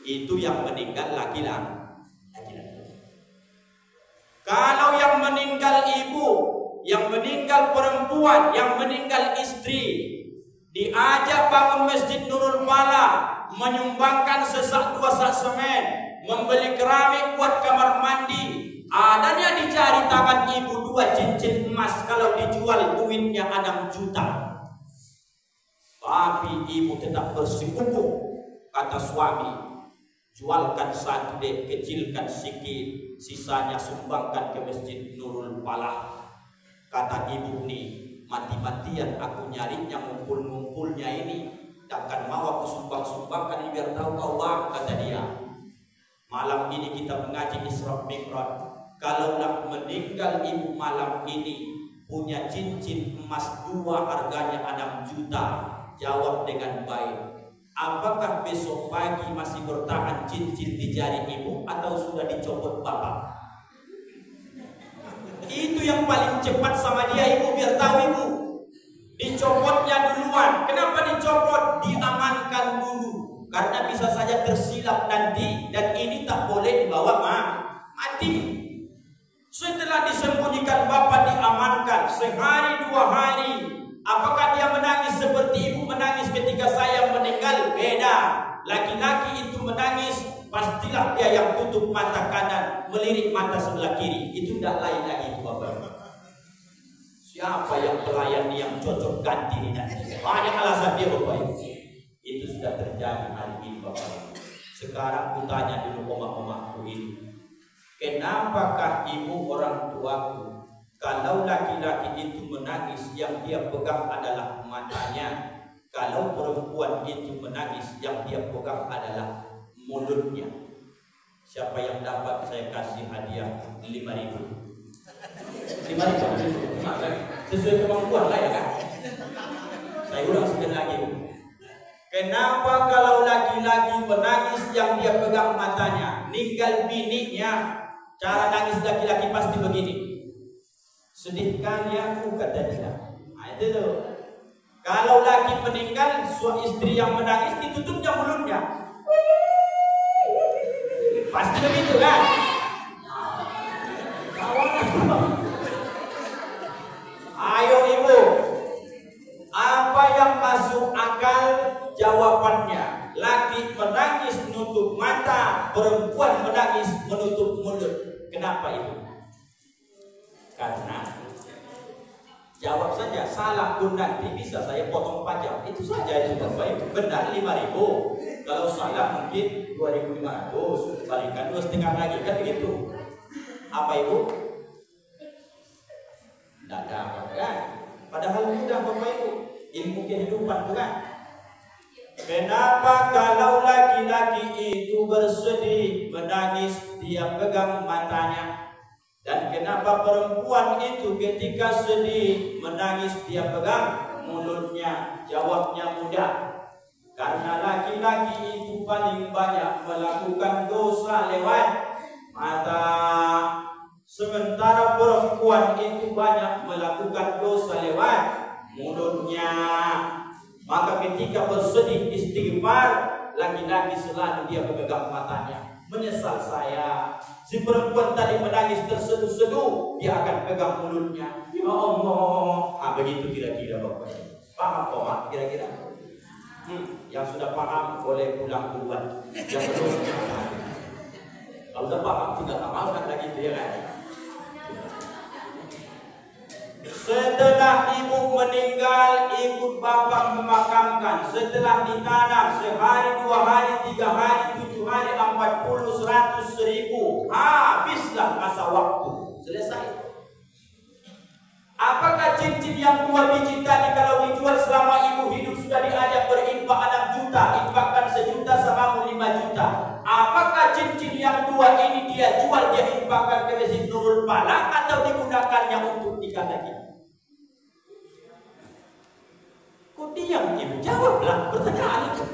Itu yang meninggal laki-laki. Kalau yang meninggal ibu, yang meninggal perempuan, yang meninggal istri, diajak bangun Masjid Nurul Falah, menyumbangkan sesak 2 sak semen, membeli keramik buat kamar mandi. Adanya dicari tangan ibu 2 cincin emas, kalau dijual duitnya 6 juta. Tapi ibu tetap bersikukuh, kata suami. Jualkan 1 dek, kecilkan sedikit, sisanya sumbangkan ke Masjid Nurul Falah. Kata ibu nih, mati-matian aku nyarinya ngumpul-ngumpulnya ini, takkan mau aku sumbang-sumbangkan biar tahu kau bang, kata dia. Malam ini kita mengaji Isra Mi'raj. Kalaulah meninggal ibu malam ini, punya cincin emas 2 harganya 6 juta, jawab dengan baik. Apakah besok pagi masih bertahan cincin di jari ibu atau sudah dicopot bapak? Itu yang paling cepat sama dia ibu, biar tahu ibu. Dicopotnya duluan. Kenapa dicopot? Diamankan dulu. Karena bisa saja tersilap nanti, dan ini tak boleh dibawa mati. Setelah disembunyikan bapak, diamankan sehari 2 hari. Apakah dia menangis seperti ibu menangis ketika saya meninggal? Beda. Laki-laki itu menangis, pastilah dia yang tutup mata kanan, melirik mata sebelah kiri. Itu tidak lain lagi itu bapak. Siapa yang pelayan yang cocok ganti ini nanti? Banyak alasan dia bapak. Itu sudah terjadi hari ini bapak. Sekarang kutanya dulu omak-omakku ini, kenapakah ibu orang tuaku, kalau laki-laki itu menangis yang dia pegang adalah matanya, kalau perempuan itu menangis yang dia pegang adalah mulutnya? Siapa yang dapat saya kasih hadiah 5.000? 5.000 sesuai kemampuan lah ya kan? Saya ulang sekali lagi. Kenapa kalau laki-laki menangis yang dia pegang matanya, ninggal bininya, cara nangis laki-laki pasti begini. Sedihkan ya aku, kata dia. Nah, itu tuh. Kalau laki meninggal, suami istri yang menangis ditutupnya mulutnya. Pasti begitu kan? Ayo ibu, apa yang masuk akal? Jawabannya, laki menangis menutup mata, perempuan menangis menutup mulut. Kenapa itu? Karena jawab saja, salah pun nanti bisa saya potong pajak. Itu saja itu baik. Benar 5.000. Kalau salah mungkin 2.500. Balikan 2,5 lagi kan begitu. Apa ibu? Tidak dapat kan? Padahal mudah bapak ibu. Ilmu kehidupan bukan? Kenapa kalau laki-laki itu bersedih, menangis, dia pegang matanya? Dan kenapa perempuan itu ketika sedih, menangis, dia pegang mulutnya? Jawabnya mudah. Karena laki-laki itu paling banyak melakukan dosa lewat mata, sementara perempuan itu banyak melakukan dosa lewat mulutnya. Maka ketika bersedih istighfar, laki-laki selalu dia memegang matanya. Menyesal saya. Si perempuan tadi menangis terseduh-seduh, dia akan pegang mulutnya. Ya Allah. Begitu kira-kira bapak. Paham Pak kira-kira? Yang sudah paham boleh pulang duluan. Yang belum, kalau sudah paham tidak amalkan lagi dia kan. Setelah ibu meninggal, ikut bapak memakamkan. Setelah ditanam sehari, 2 hari, 3 hari, 7 hari, 40, 100, 1000, habislah masa waktu. Selesai. Apakah cincin yang 2 biji tadi kalau dijual selama ibu hidup sudah diajak berinfak 6 juta, infakkan 1 juta sama 5 juta. Apakah cincin yang 2 ini dia jual, dia infakkan ke Masjid Nurul Falah atau digunakannya untuk nikah lagi? Kok diam ibu? Jawablah pertanyaan itu.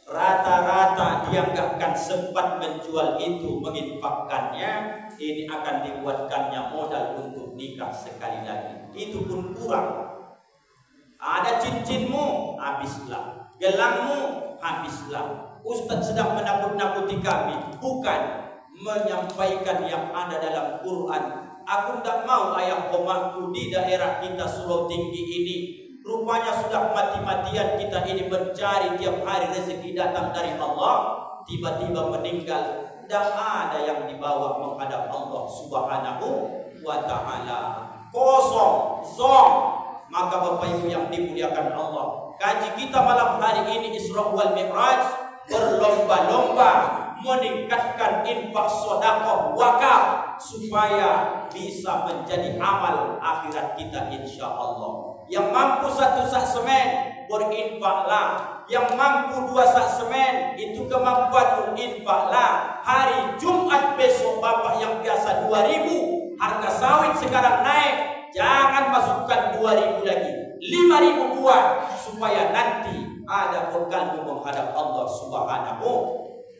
Rata-rata dia nggak akan sempat menjual itu, menginfakkannya. Ini akan dibuatkannya modal untuk nikah sekali lagi. Itu pun kurang. Ada cincinmu, habislah. Gelangmu, habislah. Ustaz sedang menakut-nakuti kami, bukan menyampaikan yang ada dalam Quran. Aku tidak mau ayah komaku di daerah kita Surau Tinggi ini. Rupanya sudah mati-matian kita ini mencari tiap hari rezeki datang dari Allah. Tiba-tiba meninggal. Dan ada yang dibawa menghadap Allah Subhanahu wa ta'ala. Kosong, zong. Maka Bapak Ibu yang dimuliakan Allah, kaji kita malam hari ini Isra wal Mi'raj berlomba-lomba meningkatkan infak, sedekah, wakaf supaya bisa menjadi amal akhirat kita insya Allah. Yang mampu 1 sak semen, berinfaklah. Yang mampu 2 sak semen, itu kemampuanmu, infaklah. Hari Jumat besok bapak yang biasa 2.000, harga sawit sekarang naik, jangan masukkan 2.000 lagi, 5.000 buah, supaya nanti ada bekalmu menghadap Allah Subhanahu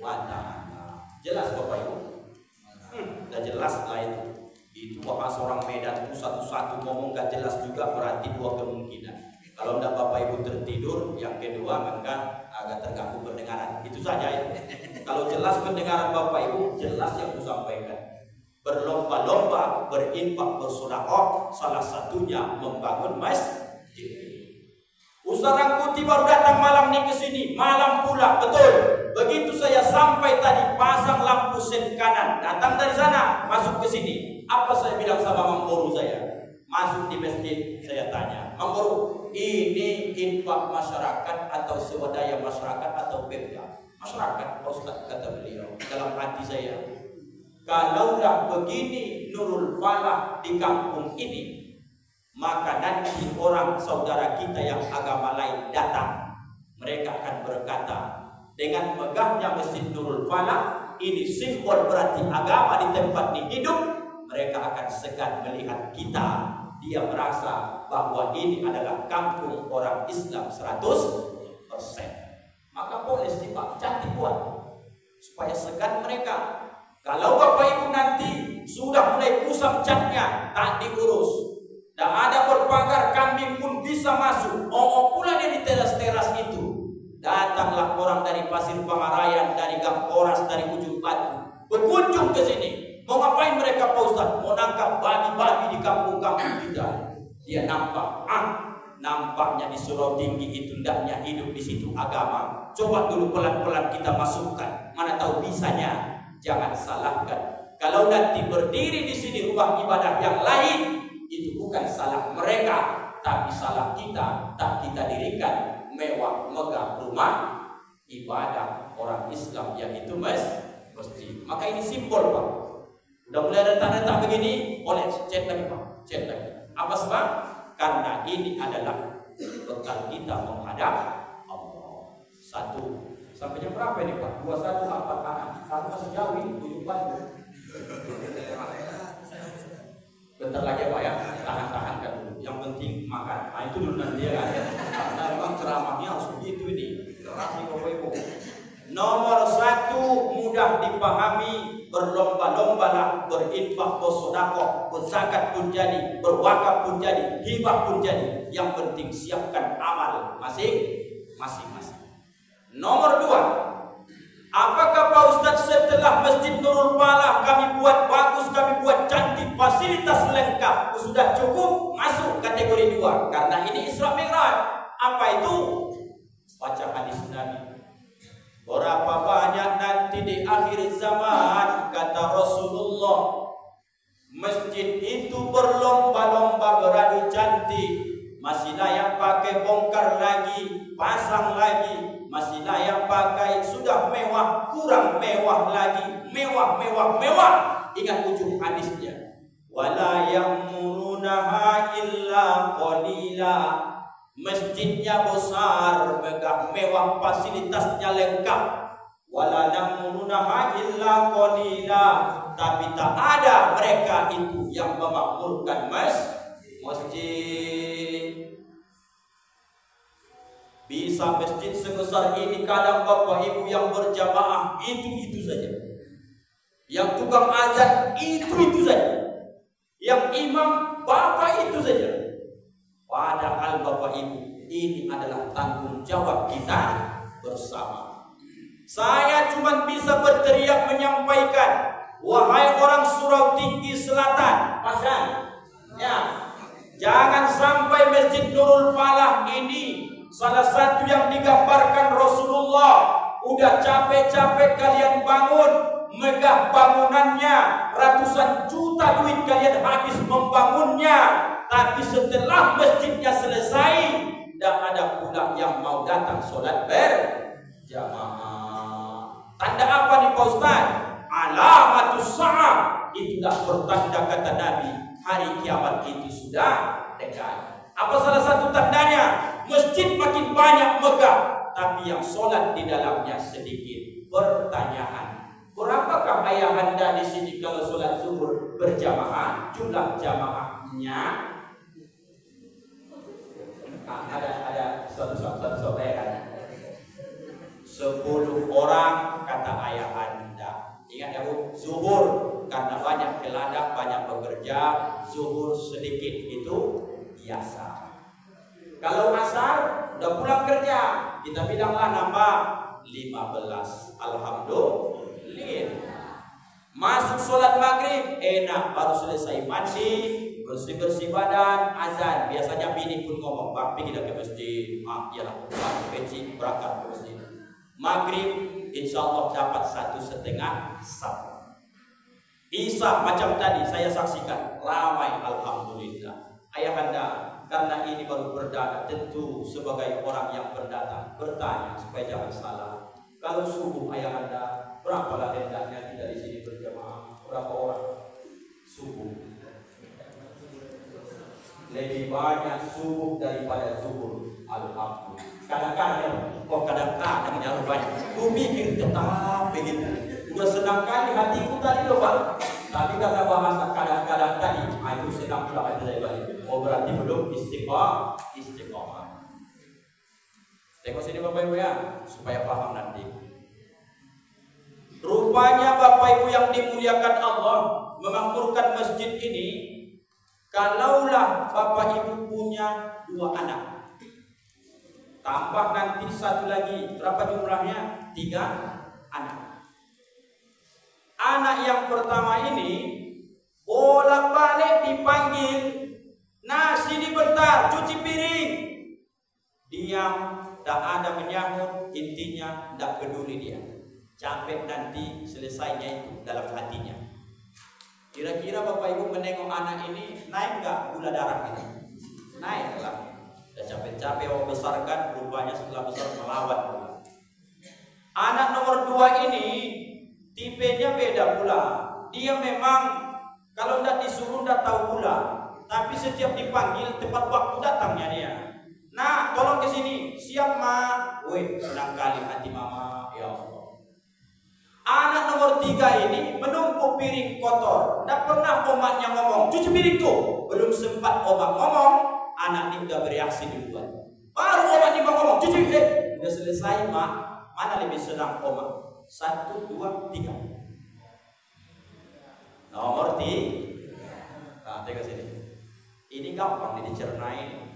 wa Ta'ala. Jelas Bapak Ibu? Udah jelas lah itu. Itu bahasa orang Medan itu satu-satu ngomong gak jelas juga, berarti 2 kemungkinan. Kalau tidak Bapak Ibu tertidur, yang kedua maka agak terganggu pendengaran. Itu saja ya. Kalau jelas pendengaran Bapak Ibu, jelas yang disampaikan. Berlomba-lomba, berinfak, bersedekah, salah satunya membangun masjid. Ustaz Rangkuti baru datang malam nih ke sini, malam pula, betul. Begitu saya sampai tadi pasang lampu sen kanan, datang dari sana, masuk ke sini. Apa saya bilang sama Mamburu saya? Masuk di masjid, saya tanya, Mamburu, ini infak masyarakat atau swadaya masyarakat atau Pemda? Masyarakat, Ustaz, kata beliau. Dalam hati saya, kalaulah begini Nurul Falah di kampung ini, maka nanti orang saudara kita yang agama lain datang, mereka akan berkata, dengan megahnya Masjid Nurul Falah, ini simbol berarti agama di tempat ini hidup. Mereka akan segan melihat kita. Dia merasa bahwa ini adalah kampung orang Islam 100%. Maka boleh sih Pak, cantik buat supaya segan mereka. Kalau Bapak Ibu nanti sudah mulai kusam catnya, tak diurus, dan ada berpagar, kambing pun bisa masuk, mau pula dia di teras-teras itu. Datanglah orang dari Pasir Pangarayan, dari Gang Poras, dari Ujung Batu, berkunjung ke sini. Mau ngapain mereka Pak Ustaz? Mau nangkap babi-babi di kampung-kampung kita. Dia nampak, nampaknya di Surau Tinggi itu hendaknya hidup di situ agama. Coba dulu pelan-pelan kita masukkan. Mana tahu bisanya. Jangan salahkan. Kalau nanti berdiri di sini rumah ibadah yang lain, itu bukan salah mereka, tapi salah kita. Tak kita dirikan mewah megah rumah ibadah orang Islam, yaitu masjid. Maka ini simbol Pak. Udah mulai ada tanda-tanda begini, boleh cek lagi Pak, cek lagi. Apa sebab? Karena ini adalah bekal kita menghadap Allah. 1. Sampai jam berapa ini Pak? 21 4 kanan. Kalau masih jauh ini 7 Batu. Bentar lagi Pak ya, tahan-tahan kan dulu. Yang penting makan. Nah itu dulu nanti ya kan. Karena memang ceramahnya harus begitu ini. Terasi Bapak Ibu. Nomor 1, mudah dipahami, berlomba-lombalah, berinfak, bersedekah, berzakat pun jadi, berwakaf pun jadi, hibah pun jadi. Yang penting siapkan amal masing-masing. Nomor 2, apakah Pak Ustadz setelah Masjid Nurul Falah kami buat bagus, kami buat cantik, fasilitas lengkap, sudah cukup masuk kategori 2? Karena ini Isra Mi'raj. Apa itu? Baca hadis Nabi. Berapa banyak nanti di akhir zaman, kata Rasulullah, masjid itu berlomba-lomba beradu cantik. Masih layak pakai, bongkar lagi, pasang lagi. Masih layak pakai, sudah mewah, kurang mewah lagi, mewah. Ingat ujung hadisnya, wala yamurunaha illa qalila. Masjidnya besar, megah, mewah, fasilitasnya lengkap. Wala yamurunaha illa qalila. Tapi tak ada mereka itu yang memakmurkan masjid. Bisa masjid sebesar ini, kadang Bapak Ibu yang berjamaah itu saja. Yang tukang azan itu saja. Yang imam Bapak itu saja. Padahal Bapak Ibu, ini adalah tanggung jawab kita bersama. Saya cuma bisa berteriak menyampaikan, wahai orang Surau Tinggi Selatan, pasang, ya, jangan sampai Masjid Nurul Falah ini salah satu yang digambarkan Rasulullah. Udah capek-capek kalian bangun, megah bangunannya, ratusan juta duit kalian habis membangunnya, tapi setelah masjidnya selesai, tidak ada pula yang mau datang sholat berjamaah. Tanda apa nih Pak Ustaz? Alamatus sa'ah. Itulah pertanda, kata Nabi, hari kiamat itu sudah dekat. Apa salah satu tandanya? Masjid makin banyak megah, tapi yang sholat di dalamnya sedikit. Pertanyaan, berapakah ayah anda di sini kalau sholat zuhur berjamaah? Jumlah jamaahnya ada satu sobekan 10 orang kata ayah anda. Ingat ya Bu, zuhur karena banyak geladak, banyak bekerja, zuhur sedikit itu biasa. Kalau asar udah pulang kerja, kita bilanglah nambah 15. Alhamdulillah. Masuk sholat maghrib enak, baru selesai mandi, bersih-bersih badan, azan. Biasanya bini pun ngomong, "Bang, pergi ke masjid." Iyalah, benci berangkat ke masjid. Maghrib insya Allah dapat 1,5 saf. Isya macam tadi saya saksikan ramai, alhamdulillah. Ayah anda karena ini baru berdatang, tentu sebagai orang yang berdatang bertanya supaya jangan salah. Kalau subuh ayah anda berapa hendaknya kita di sini berjamaah? Berapa orang subuh? Lebih banyak subuh daripada zuhur. Alhamdulillah. Kadang-kadang yang banyak. Ku mikir tetap begitu. Udah senang kali hatiku tadi loh Pak. Tapi karena bahasa kadang-kadang tadi, itu senang pula hati saya balik. Oh berarti belum istiqomah. Tengok sini Bapak Ibu ya, supaya paham nanti. Rupanya Bapak Ibu yang dimuliakan Allah, memakmurkan masjid ini, kalaulah Bapak Ibu punya 2 anak, tambah nanti 1 lagi, berapa jumlahnya? 3 anak. Anak yang pertama ini bolak-balik dipanggil, "Nah sini bentar, cuci piring." Diam, tak ada menyahut, intinya tak peduli dia. Capek nanti selesainya itu dalam hatinya. Kira-kira Bapak Ibu menengok anak ini, naik nggak gula darah ini? Naik lah. Udah capek-capek orang besarkan, rupanya setelah besar melawan. Anak nomor 2 ini tipenya beda pula. Dia memang kalau tidak disuruh tidak tahu pula, tapi setiap dipanggil tepat waktu datangnya dia. "Nah, tolong ke sini." "Siap, Mak." Wih, senang kali hati mama, ya Allah. Anak nomor 3 ini menumpuk piring kotor. Tidak pernah omaknya ngomong, "Cuci piring tuh." Belum sempat omak ngomong, anak ini udah bereaksi duluan. Baru omak ini ngomong, "Cuci." Udah selesai, Mak. Mana lebih senang omak? 1, 2, 3. Nomor 3. Nah, tengok sini. Ini gampang nih dicernai.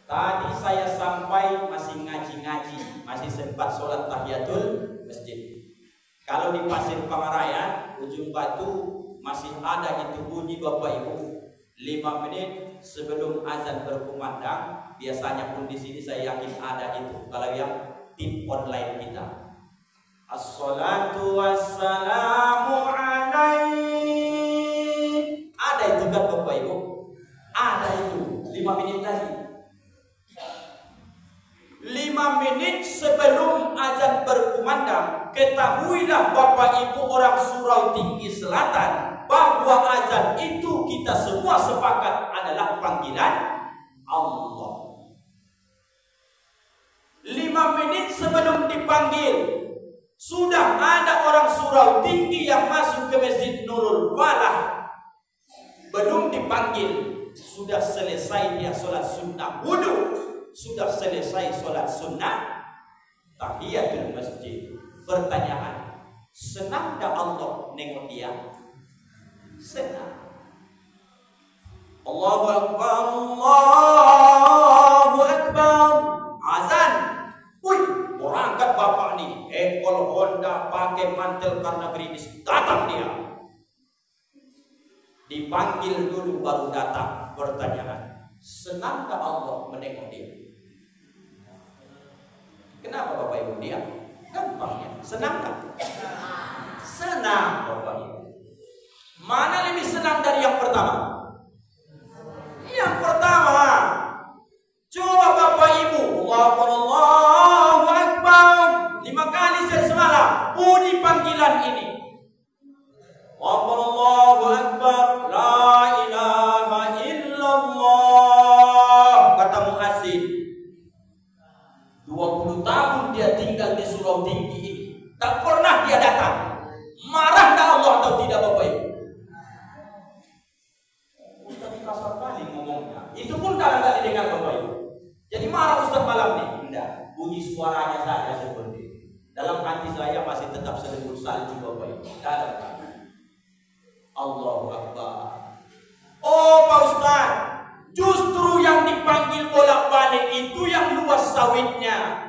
Tadi saya sampai masih ngaji-ngaji, masih sempat sholat tahiyatul masjid. Kalau di Pasir Pangarayan, Ujung Batu, masih ada itu bunyi Bapak Ibu. 5 menit sebelum azan berkumandang, biasanya pun di sini saya yakin ada itu. Kalau yang tim online kita, "Assalatu wassalamu alaik." Ada itu kan Bapak Ibu? Ada itu. 5 menit lagi. 5 menit sebelum azan berkumandang, ketahuilah Bapak Ibu orang Surau Tinggi Selatan bahwa azan itu kita semua sepakat adalah panggilan Allah. 5 menit sebelum dipanggil, sudah ada orang Surau Tinggi yang masuk ke Masjid Nurul Falah. Belum dipanggil, sudah selesai dia sholat sunnah wudu, sudah selesai sholat sunnah tahiyatul masjid. Pertanyaan, senang tak Allah nengok dia? Senang. Allahu Akbar, Allahu Akbar. Azan. Wih, berangkat bapak nih, ekol Honda pakai mantel karena gerimis, datang dia. Dipanggil dulu baru datang. Pertanyaan, senang tak Allah menengok dia? Kenapa Bapak Ibu diam? Gampangnya, senang tak? Senang Bapak Ibu. Mana lebih senang dari yang pertama? Yang pertama. Coba Bapak Ibu, Allahu Akbar 5 kali semalam bunyi panggilan ini. Allahu Akbar, la ilaha illallah. dengar Bapak Ibu. Jadi marah Ustaz malam nih? Enggak, bunyi suaranya saja seperti itu. Dalam hati saya masih tetap selimut salju Bapak Ibu. Tidak ada apa. Allahu Akbar. Oh Pak Ustaz, justru yang dipanggil bolak-balik itu yang luas sawitnya.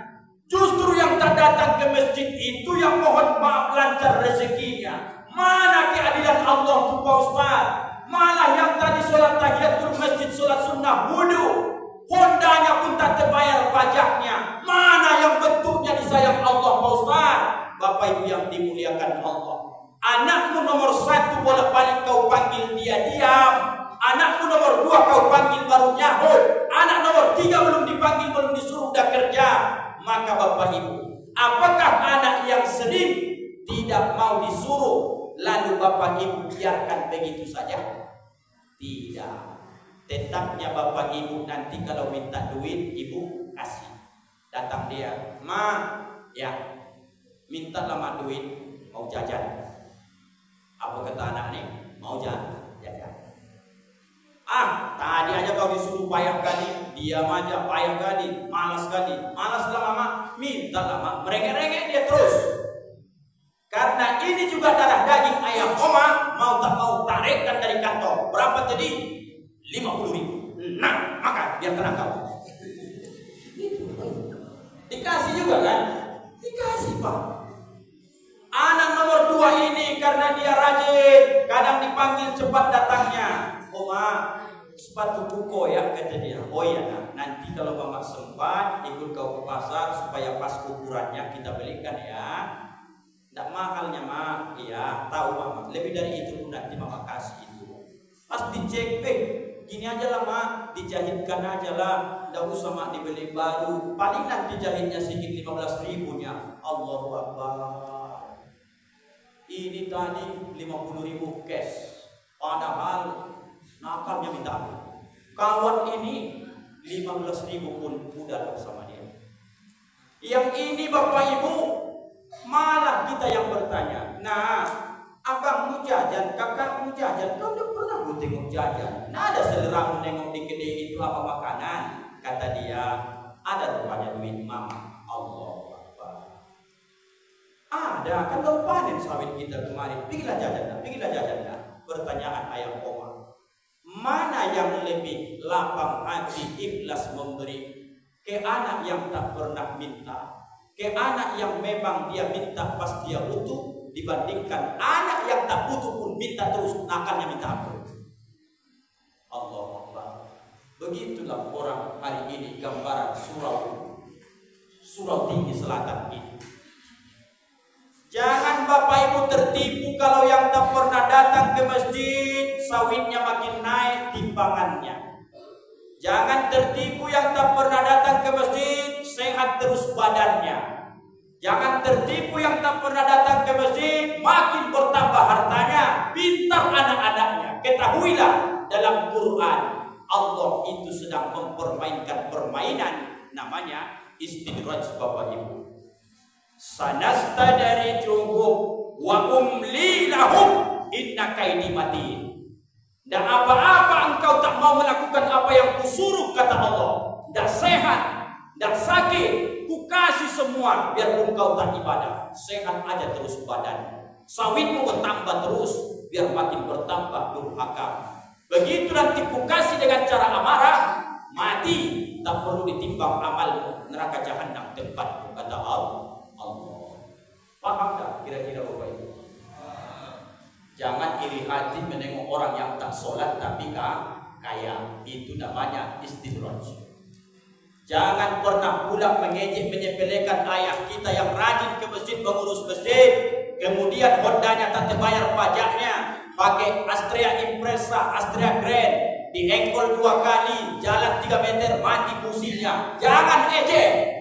Justru yang tak datang ke masjid itu yang mohon maaf lancar rezekinya. Mana keadilan Allah tuh Pak Ustaz? Malah yang tadi sholat tahiyatul masjid, sholat sunnah wudu, Hondanya pun tak terbayar pajaknya. Mana yang bentuknya disayang Allah Pak Ustaz? Bapak Ibu yang dimuliakan Allah, anakmu nomor 1 bolak-balik kau panggil dia diam. Anakmu nomor 2 kau panggil baru nyahut. Anak nomor 3 belum dipanggil, belum disuruh udah kerja. Maka Bapak Ibu, apakah anak yang sering tidak mau disuruh lalu Bapak Ibu biarkan begitu saja? Tidak. Tetapnya Bapak Ibu nanti kalau minta duit Ibu kasih. Datang dia, "Ma, ya, minta lama duit, mau jajan." Apa kata anak nih? Mau jajan. Ah, tadi aja kau disuruh payah kali, diam aja, payah kali, malas kali. Malas lah mama, minta lah mama. Merengek-rengek dia terus. Karena ini juga darah daging ayam oma, mau tak mau tarikkan dari kantong. Berapa tadi? 50.000. Nah, maka biar tenang kau. Dikasih juga kan? Dikasih Pak. Anak nomor 2 ini karena dia rajin, kadang dipanggil cepat datangnya. Oma, sepatu kuko ya, kata dia. Oh iya nak, nanti kalau mama sempat ikut kau ke pasar supaya pas ukurannya kita belikan ya. Tidak mahalnya mak, iya tahu mama. Lebih dari itu pun nanti mama kasih itu. Pas dicek, gini aja lah mak, dijahitkan aja lah. Tidak usah mak dibeli baru. Paling nanti jahitnya sedikit 15.000-nya. Allahu Akbar. Ini tadi 50.000 cash. Padahal nakalnya minta apa? Kawan ini 15.000 pun udah sama dia. Yang ini Bapak Ibu, malah kita yang bertanya. Nah, abangmu jajan, kakakmu jajan, kau udah pernah lu tengok jajan? Nah, ada seleramu nengok di kedai itu apa makanan? Kata dia, ada rupanya duit mama. Allah Akbar. Ada, kan kau panen sawit kita kemarin. Pergilah jajan dah, pergilah jajan dah. Pertanyaan ayam oma, mana yang lebih lapang hati ikhlas memberi ke anak yang tak pernah minta, ke anak yang memang dia minta pas dia butuh, dibandingkan anak yang tak butuh pun minta terus, nakalnya minta ampun. Allah Akbar. Begitulah orang hari ini gambaran surau tinggi selatan ini. Jangan Bapak Ibu tertipu kalau yang tak pernah datang ke masjid, sawitnya makin naik timbangannya. Jangan tertipu yang tak pernah datang ke masjid, sehat terus badannya. Jangan tertipu yang tak pernah datang ke masjid, makin bertambah hartanya, pintar anak-anaknya. Ketahuilah dalam Quran, Allah itu sedang mempermainkan permainan namanya istidraj Bapak Ibu. Sanastadrijuhum wa umli lahum inna kaidi matin. Dan apa-apa engkau tak mau melakukan apa yang kusuruh kata Allah, dah sehat, dah sakit, ku kasih semua biar engkau tak ibadah. Sehat aja terus badan, sawitmu bertambah terus biar makin bertambah durhaka. Begitu nanti ku kasih dengan cara amarah, mati tak perlu ditimbang amalmu, neraka jahanam tempatmu kata Allah. Paham tak kira-kira Bapak Ibu? Jangan iri hati menengok orang yang tak sholat tapi kaya. Itu namanya istidraj. Jangan pernah pula mengejek menyepelekan ayah kita yang rajin ke masjid mengurus masjid, kemudian hondanya tak terbayar pajaknya, pakai Astrea Impreza, Astrea Grand, diengkol 2 kali, jalan 3 meter, mati pusingnya. Jangan ejek.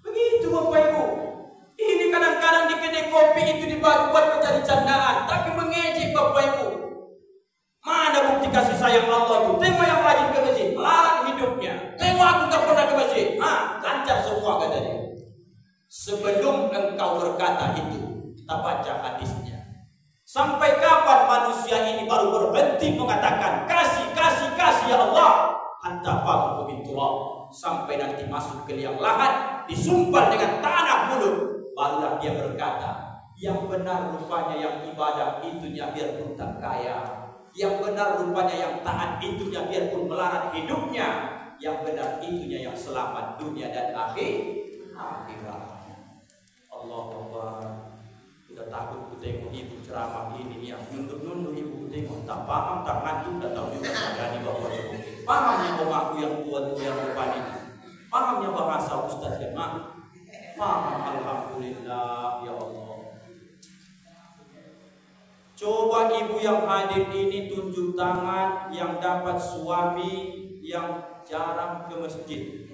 Begitu Bapak Ibu. Ini kadang-kadang di kedai kopi itu dibuat menjadi candaan, tapi mengejek Bapak Ibu. Mana bukti kasih sayang Allah itu? Tengok yang rajin ke masjid, larang hidupnya. Tengok aku tak pernah ke masjid, lancar semua katanya. Sebelum engkau berkata itu, kita baca hadisnya. Sampai kapan manusia ini baru berhenti mengatakan kasih, kasih, kasih ya Allah? hatta famu biturab, sampai nanti masuk ke liang lahat, disumpal dengan tanah mulut, barulah dia berkata, yang benar rupanya yang ibadah itunya biarpun tak kaya, yang benar rupanya yang taat itunya biarpun melarat hidupnya, yang benar itunya yang selamat dunia dan akhirat. Allah Akbar. Udah takut ku tengok ibu ceramah ini yang nunduk-nunduk ibu tengok tak paham, tak ngantuk, tak tahu juga dari bapak ibu. Pahamnya omakku yang tua-tua yang depan ini, pahamnya bahasa Ustaz Jemaah, paham. Alhamdulillah ya Allah. Coba ibu yang hadir ini tunjuk tangan yang dapat suami yang jarang ke masjid.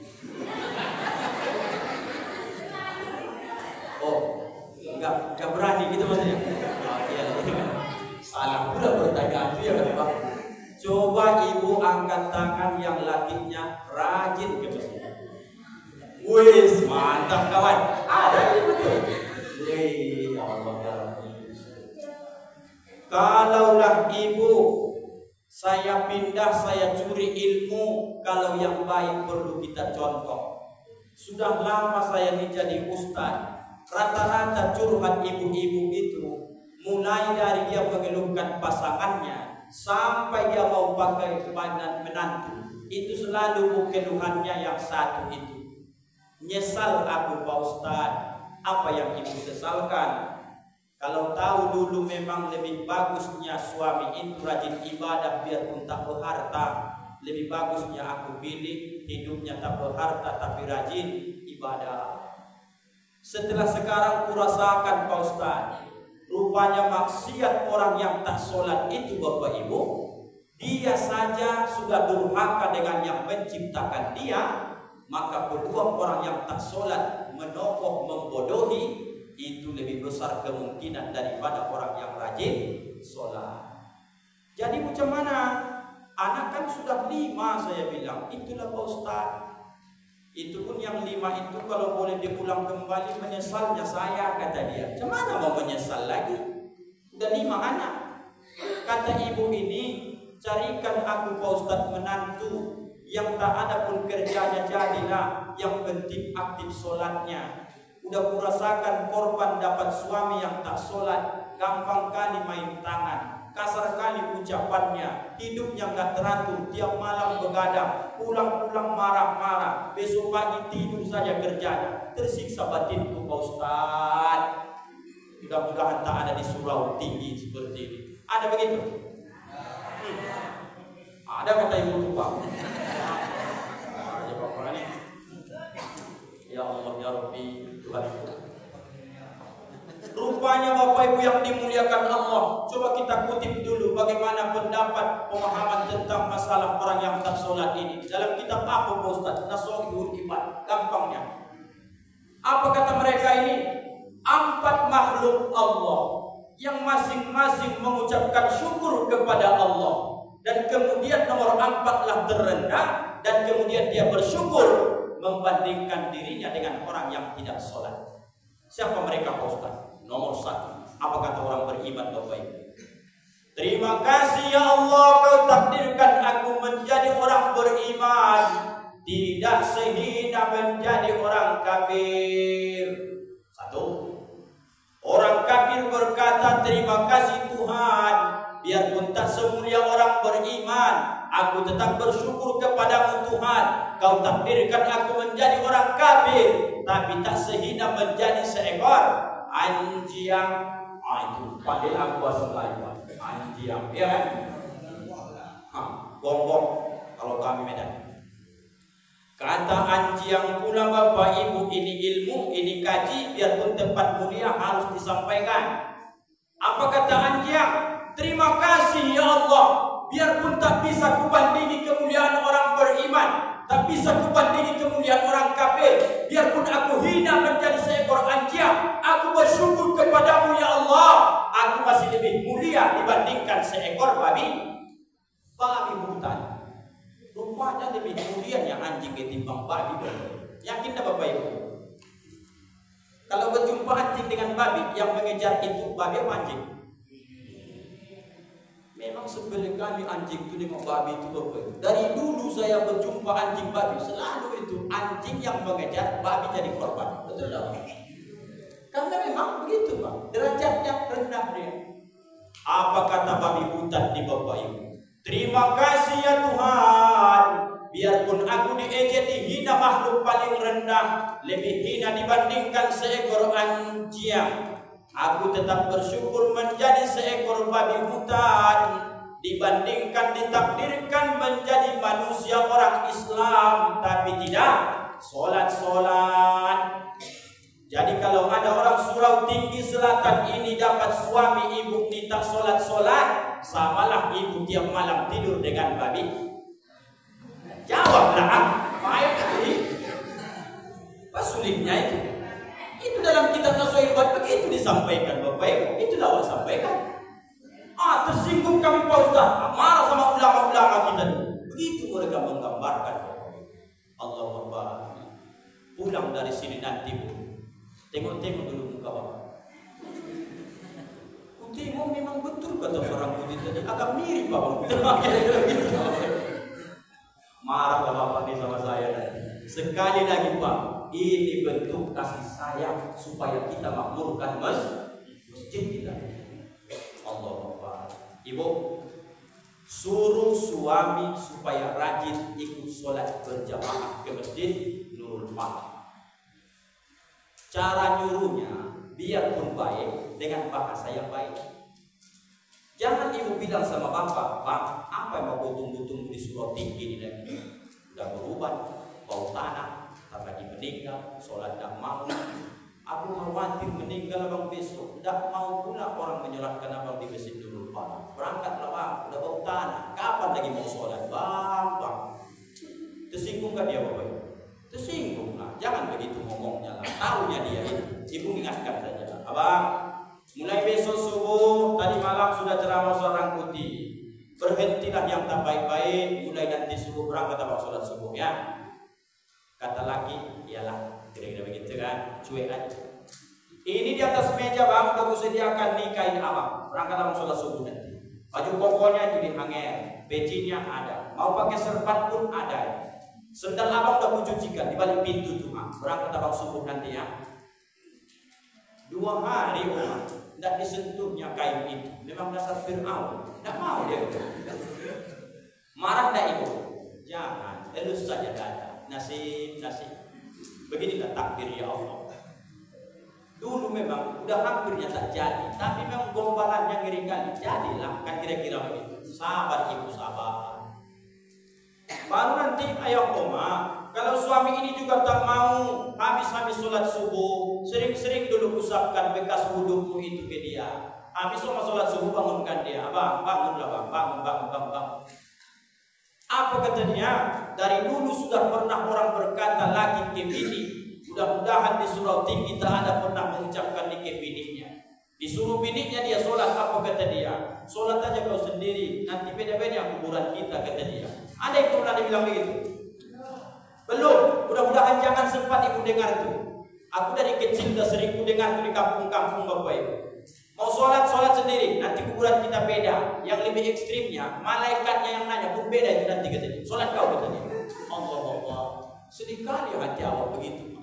Oh, enggak berani gitu maksudnya. Oh, iya. Salah pula pertanyaan itu ya Pak. Coba ibu angkat tangan yang lakinya rajin ke masjid. Wis, mantap kawan. Ada ibu tuh. Wih, Allah ya Rabbi. Kalaulah ibu saya pindah, saya curi ilmu, kalau yang baik perlu kita contoh. Sudah lama saya ini jadi ustaz. Rata-rata curhat ibu-ibu itu, mulai dari dia mengeluhkan pasangannya sampai dia mau pakai menantu, itu selalu keluhannya yang satu itu. Nyesal aku Pak Ustaz. Apa yang ibu sesalkan? Kalau tahu dulu memang lebih bagusnya suami itu rajin ibadah biarpun tak berharta, lebih bagusnya aku pilih hidupnya tak berharta tapi rajin ibadah. Setelah sekarang kurasakan Pak Ustaz, rupanya maksiat orang yang tak sholat itu Bapak Ibu, dia saja sudah durhaka dengan yang menciptakan dia, maka peluang orang yang tak sholat menokoh membodohi itu lebih besar kemungkinan daripada orang yang rajin sholat. Jadi macam mana? Anak kan sudah 5 saya bilang, itulah Pak Ustaz. Itu pun yang 5 itu kalau boleh dipulang kembali menyesalnya saya, kata dia. Macam mana mau menyesal lagi? Udah 5 anak. Kata ibu ini, carikan aku Pak Ustaz menantu yang tak ada pun kerjanya jadilah, yang penting aktif sholatnya. Udah kurasakan korban dapat suami yang tak sholat, gampang kali main tangan, kasar kali ucapannya, hidupnya gak teratur, tiap malam begadang, pulang-pulang marah-marah, besok pagi tidur saja kerjanya, tersiksa batinku Pak Ustaz. Mudah-mudahan tak ada di surau tinggi seperti ini. Ada begitu? Ada kata ibu Pak. Ya Allah ya Rabbi Tuhan itu. Rupanya Bapak Ibu yang dimuliakan Allah, coba kita kutip dulu bagaimana pendapat pemahaman tentang masalah orang yang tak sholat ini dalam kitab apa Pak Ustaz? Nasuhul Ibad. Gampangnya, apa kata mereka ini? 4 makhluk Allah yang masing-masing mengucapkan syukur kepada Allah, dan kemudian nomor 4 lah terendah, dan kemudian dia bersyukur membandingkan dirinya dengan orang yang tidak sholat. Siapa mereka Pak Ustaz? Nomor 1. Apa kata orang beriman Bapak Ibu? Terima kasih ya Allah, kau takdirkan aku menjadi orang beriman, tidak sehina menjadi orang kafir. 1. Orang kafir berkata, terima kasih Tuhan, biarpun tak semulia orang beriman, aku tetap bersyukur kepadamu Tuhan. Kau takdirkan aku menjadi orang kafir, tapi tak sehina menjadi seekor anjing. Itu pandai aku bahasa Melayu, anjing, ya kan? Bongbong kalau kami Medan. Kata anjing pula Bapak Ibu, ini ilmu, ini kaji, biarpun tempat mulia harus disampaikan. Apa kata anjing? Terima kasih ya Allah, biarpun tak bisa kubandingi kemuliaan orang beriman, tak bisa kubandingi kemuliaan orang kafir, biarpun aku hina menjadi seekor anjing, aku bersyukur kepadamu ya Allah, aku masih lebih mulia dibandingkan seekor babi hutan. Rupanya lebih mulia yang anjing ketimbang babi. Yakin tak Bapak Ibu? Kalau berjumpa anjing dengan babi, yang mengejar itu babi apa anjing? Memang sebelah kali anjing itu nengok babi itu Bapak. Dari dulu saya berjumpa anjing babi, selalu itu anjing yang mengejar, babi jadi korban. Betul tak? Karena memang begitu Pak, derajatnya rendah dia. Apa kata babi hutan di Bapak Ibu? Terima kasih ya Tuhan, biarpun aku diejek, dihina makhluk paling rendah, lebih hina dibandingkan seekor anjing, aku tetap bersyukur menjadi seekor babi hutan dibandingkan ditakdirkan menjadi manusia orang Islam tapi tidak sholat. Jadi kalau ada orang Surau Tinggi Selatan ini dapat suami ibu minta sholat, samalah ibu tiap malam tidur dengan babi. Jawablah, ayo tadi. Apa sulitnya itu? Itu dalam kitab Nasuhibat begitu disampaikan Bapak Ibu. Itulah Allah sampaikan. Tersinggung kami Pak Ustaz, marah sama ulama-ulama kita dulu. Begitu mereka menggambarkan. Allah Akbar. Pulang dari sini nanti Bu, tengok-tengok dulu muka Bapak. Tengok memang betul kata orang putih tadi, agak mirip Bapak. Marah Bapak nih sama saya. Sekali lagi Pak, ini bentuk kasih sayang supaya kita makmurkan masjid kita. Allah Akbar. Ibu, suruh suami supaya rajin ikut sholat berjamaah ke masjid Nurul Fatah. Cara nyuruhnya biarpun baik dengan bahasa yang baik. Jangan ibu bilang sama bapak, Bang, apa yang mau butung-butung di Surau Tinggi ini? Udah berubah, bau tanah, tak lagi meninggal, sholat tak mau. Aku khawatir meninggal abang besok, tidak mau pula orang menyolatkan abang di masjid Nurul Fatah. Berangkatlah Bang, udah bau tanah, kapan lagi mau sholat? Bang. Tersinggung kan dia Bapak Ibu? Tersinggung lah, jangan begitu ngomongnya lah. Tahunya dia itu, ibu ingatkan saja. Abang, mulai besok subuh, tadi malam sudah ceramah seorang putih. Berhentilah yang tak baik-baik, mulai nanti subuh berangkat abang sholat subuh ya. Kata laki, iyalah, kira-kira begitu kan, cuek aja. Ini di atas meja Bang, aku sediakan nikahin abang. Berangkat abang sholat subuh nanti. Baju kokonya itu dihanger, pecinya ada, mau pakai serpat pun ada. Sendal abang udah kucucikan di balik pintu tuh, berangkat abang subuh nanti ya. 2 hari tidak disentuhnya kain itu. Memang dasar Fir'aun, tidak mau dia. Marah tidak ibu? Jangan, elus saja dada. Nasib. Beginilah takdir ya Allah. Dulu memang udah hampirnya tak jadi, tapi memang gombalannya ngeri kali. Jadilah, kan kira-kira begitu. Sabar ibu, sabar. Baru nanti ayah oma, kalau suami ini juga tak mau habis sholat subuh, sering-sering dulu usapkan bekas wudhumu itu ke dia. Habis sholat subuh bangunkan dia, Abang, bangunlah Bang, bangun. Apa kata dia? Dari dulu sudah pernah orang berkata laki ke bini. Mudah-mudahan di Surau Tinggi tak ada pernah mengucapkan ke bininya. Disuruh bininya dia sholat, apa kata dia? Sholat aja kau sendiri, nanti beda-beda kuburan kita, kata dia. Ada yang pernah dibilang begitu? Belum. Mudah-mudahan jangan sempat ibu dengar itu. Aku dari kecil sudah sering dengar itu di kampung-kampung Bapak Ibu. Mau sholat sendiri, nanti kuburan kita beda. Yang lebih ekstrimnya, malaikatnya yang nanya pun beda itu nanti katanya. Sholat kau katanya. Allah. Sedih kali hati awak begitu.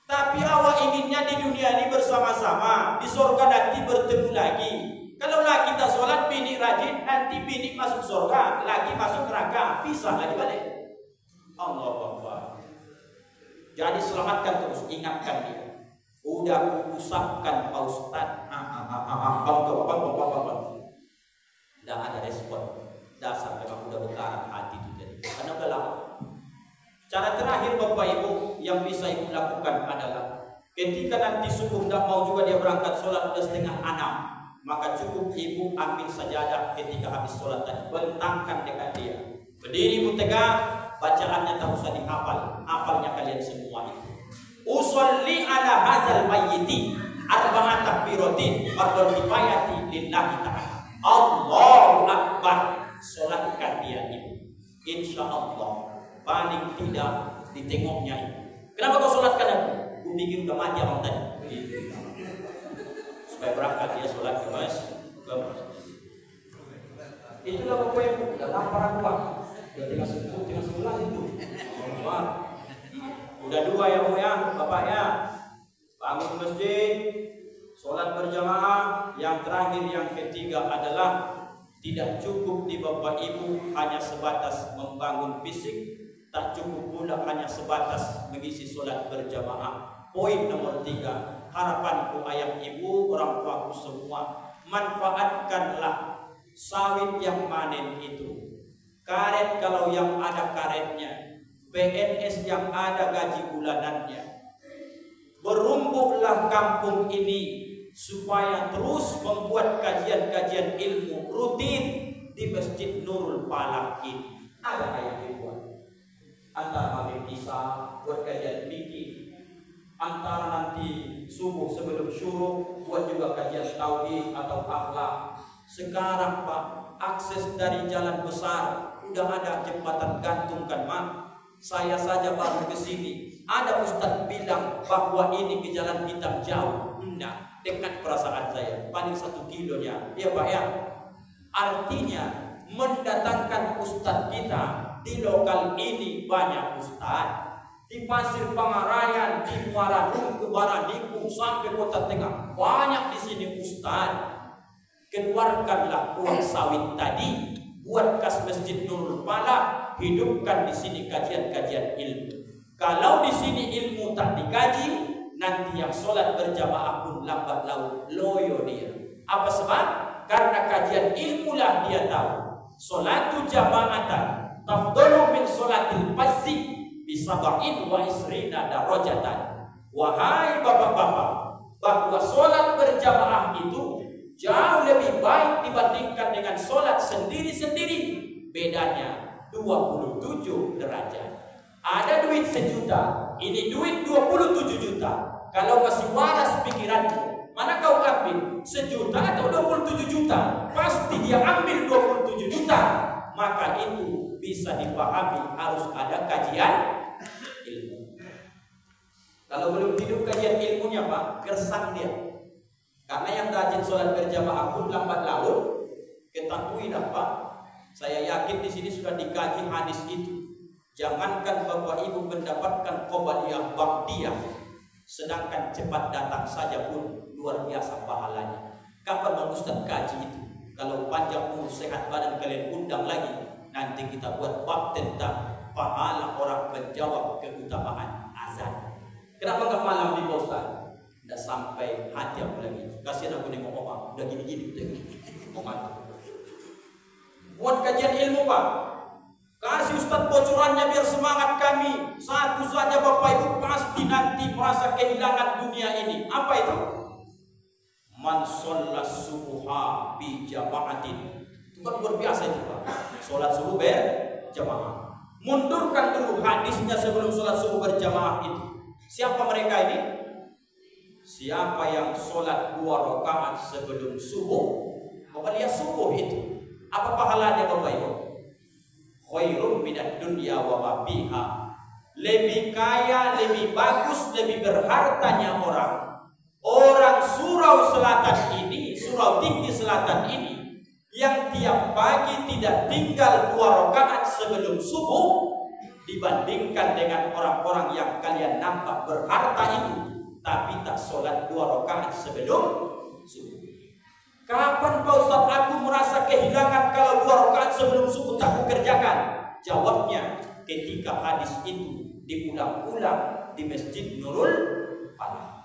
Tapi awak inginnya di dunia ini bersama-sama, di surga nanti bertemu lagi. Kalau lagi kita sholat, bini rajin, nanti bini masuk surga, lagi masuk neraka, pisah lagi balik. Allah Akbar. Jadi selamatkan terus, ingatkan dia. Udah usapkan Pak Ustaz. Tidak ada respon. Dasar memang udah berkarat hati itu jadi. Karena udah lama. Cara terakhir Bapak Ibu yang bisa ibu lakukan adalah ketika nanti subuh tidak mau juga dia berangkat sholat udah 5:30, maka cukup ibu ambil sajadah ketika habis sholat tadi, bentangkan dekat dia. Berdiri ibu tegak, bacaannya tak usah dihafal, hafalnya kalian semua itu. Usolli ala hadzal mayyiti arba'at takbiratin fardhu kifayati lillahi ta'ala. Allahu akbar. Salatkan dia ibu. Insyaallah paling tidak ditengoknya ibu. Kenapa kau salatkan aku? Ku pikir udah mati abang tadi. Supaya berangkat dia salat ke masjid. Itulah Bapak Ibu, udah lapar aku Pak. Udah tinggal 11 itu. Udah 2 ya Bu ya, Bapak ya. Bangun masjid, sholat berjamaah. Yang terakhir, yang ketiga adalah tidak cukup di Bapak Ibu hanya sebatas membangun fisik, tak cukup pula hanya sebatas mengisi sholat berjamaah. Poin nomor 3, harapanku ayah ibu, orang tuaku semua, manfaatkanlah sawit yang manen itu, karet kalau yang ada karetnya, PNS yang ada gaji bulanannya. Berumbuhlah kampung ini supaya terus membuat kajian-kajian ilmu rutin di Masjid Nurul Falah ini. Ada ayah ibu, antara maghrib isya buat kajian fikih, antara nanti subuh sebelum syuruk buat juga kajian tauhid atau akhlak. Sekarang Pak, akses dari jalan besar udah ada jembatan gantung kan Mak. Saya saja baru ke sini, ada Ustadz bilang bahwa ini ke jalan hitam jauh. Enggak, dekat perasaan saya, paling 1 kilonya. Ya Pak ya. Artinya mendatangkan Ustadz kita di lokal ini banyak Ustadz. Di Pasir Pangarayan, di Muara Nunggu, Barandiku, sampai Kota Tengah banyak di sini Ustadz. Keluarkanlah uang sawit tadi buat kas Masjid Nurul Falah, hidupkan di sini kajian-kajian ilmu. Kalau di sini ilmu tak dikaji, nanti yang sholat berjamaah pun lambat laun loyo dia. Apa sebab? Karena kajian ilmu lah dia tahu. Sholatu jama'atan tafdalu min sholatil fardhi bisab'in wa isrina darajatan. Wahai bapak-bapak, bahwa sholat berjamaah itu jauh lebih baik dibandingkan dengan sholat sendiri-sendiri. Bedanya 27 derajat. Ada duit 1 juta, ini duit 27 juta. Kalau masih waras pikiranmu, mana kau ambil 1 juta atau 27 juta? Pasti dia ambil 27 juta. Maka itu bisa dipahami harus ada kajian ilmu. Kalau belum hidup kajian ilmunya Pak, gersang dia. Karena yang rajin sholat berjamaah pun lambat laun, ketahui dah Pak, saya yakin di sini sudah dikaji hadis itu. Jangankan Bapak Ibu mendapatkan qobaliyah baqdiyah, sedangkan cepat datang saja pun luar biasa pahalanya. Kapan Bang Ustaz kaji itu? Kalau panjang umur sehat badan kalian undang lagi, nanti kita buat bab tentang pahala orang menjawab keutamaan azan. Kenapa nggak malam di Pak Ustaz? Tidak sampai hati aku lagi. Kasihan aku nengok Oma, udah gini-gini Oma. Buat kajian ilmu Pak. Kasih Ustaz bocorannya biar semangat kami. Satu saja Bapak Ibu pasti nanti merasa kehilangan dunia ini. Apa itu? Man sholat subuha bi jama'atin. Itu kan luar biasa itu Pak. Sholat subuh berjamaah. Mundurkan dulu hadisnya sebelum sholat subuh berjamaah itu. Siapa mereka ini? Siapa yang sholat 2 rakaat sebelum subuh, pokoknya subuh itu, apa pahalanya Bapak Ibu? Khairum minad dunya wa ma fiha. Lebih kaya, lebih bagus, lebih berhartanya orang surau selatan ini, surau tinggi selatan ini, yang tiap pagi tidak tinggal 2 rakaat sebelum subuh, dibandingkan dengan orang-orang yang kalian nampak berharta itu tapi tak sholat 2 rakaat sebelum subuh. Kapan Pak Ustaz aku merasa kehilangan kalau 2 rakaat sebelum subuh tak kukerjakan? Jawabnya ketika hadis itu diulang-ulang di Masjid Nurul Falah.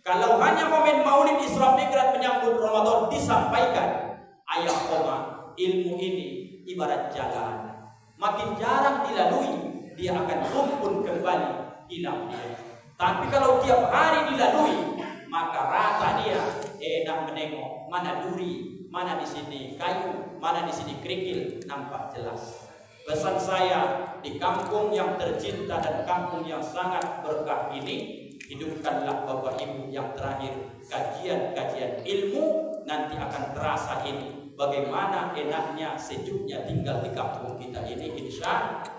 Kalau hanya momen Maulid Isra Mi'raj menyambut Ramadan disampaikan, ayah Oma, ilmu ini ibarat jalan, makin jarang dilalui dia akan rumpun kembali, hilang dia. Tapi kalau tiap hari dilalui, maka rata dia, enak menengok mana duri, mana di sini kayu, mana di sini kerikil, nampak jelas. Pesan saya di kampung yang tercinta dan kampung yang sangat berkah ini, hidupkanlah Bapak Ibu yang terakhir kajian-kajian ilmu, nanti akan terasa ini bagaimana enaknya sejuknya tinggal di kampung kita ini.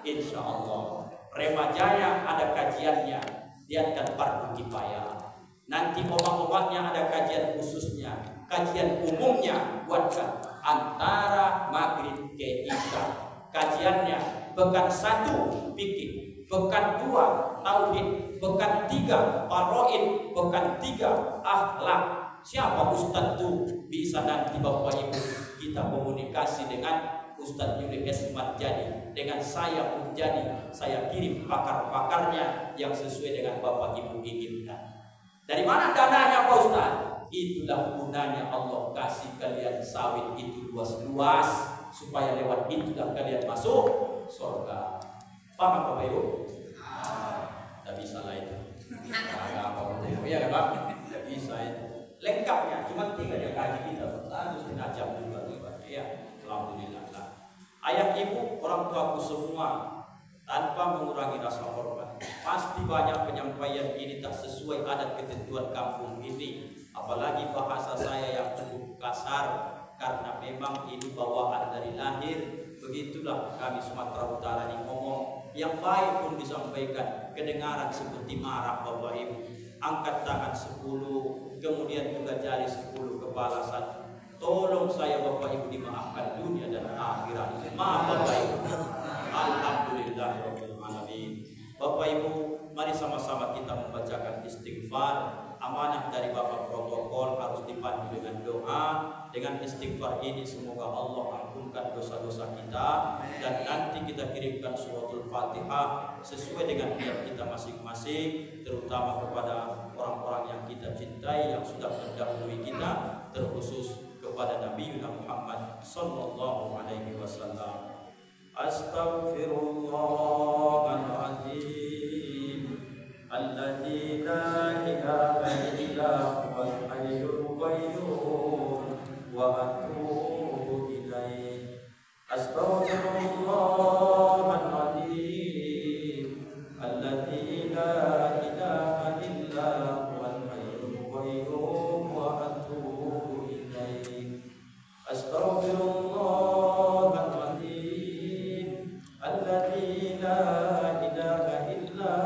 Insya Allah. Remajaya ada kajiannya, diadakan fardu kifayah. Nanti omak-omaknya ada kajian khususnya, kajian umumnya buatkan. antara maghrib ke isya. Kajiannya pekan 1 fikih, pekan 2 tauhid, pekan 3 faraid, pekan 3 akhlak. Siapa ustaz tuh? Bisa nanti Bapak Ibu kita komunikasi dengan Ustaz Yuli Esmat jadi, dengan saya pun jadi. Saya kirim pakar-pakarnya yang sesuai dengan Bapak Ibu inginkan. Dari mana dananya Pak Ustaz? Itulah gunanya Allah kasih kalian sawit itu luas-luas, supaya lewat itulah kalian masuk surga. Paham Bapak Ibu? Tidak bisa lah itu. Apa itu? Iya Pak? Tidak bisa itu. Lengkapnya cuma 3 dia kaji kita. Lalu setengah jam juga. Ya, alhamdulillah. Ayah ibu, orang tuaku semua, tanpa mengurangi rasa hormat, pasti banyak penyampaian ini tak sesuai adat ketentuan kampung ini. Apalagi bahasa saya yang cukup kasar, karena memang ini bawaan dari lahir. Begitulah kami Sumatera Utara ini ngomong. Yang baik pun disampaikan, kedengaran seperti marah Bapak Ibu. Angkat tangan 10, kemudian juga jari 10, kepala 1. Tolong saya Bapak Ibu dimaafkan dunia dan akhirat. Maaf Bapak Ibu. Alhamdulillah Rabbil Alamin. Bapak Ibu, mari sama-sama kita membacakan istighfar. Amanah dari Bapak protokol harus dipandu dengan doa. Dengan istighfar ini semoga Allah ampunkan dosa-dosa kita, dan nanti kita kirimkan suratul Fatihah sesuai dengan niat kita masing-masing, terutama kepada orang-orang yang kita cintai yang sudah mendahului kita, terkhusus kepada Nabi Muhammad sallallahu alaihi wasallam. Astaghfirullahaladzim alladzi la ilaha illa huwal hayyul qayyum wa atubu ilaih. Astaghfirullahaladzim alladzi la ilaha illa huwal hayyul qayyum wa atubu ilaih. Astaghfirullahaladzim alladzi la ilaha illa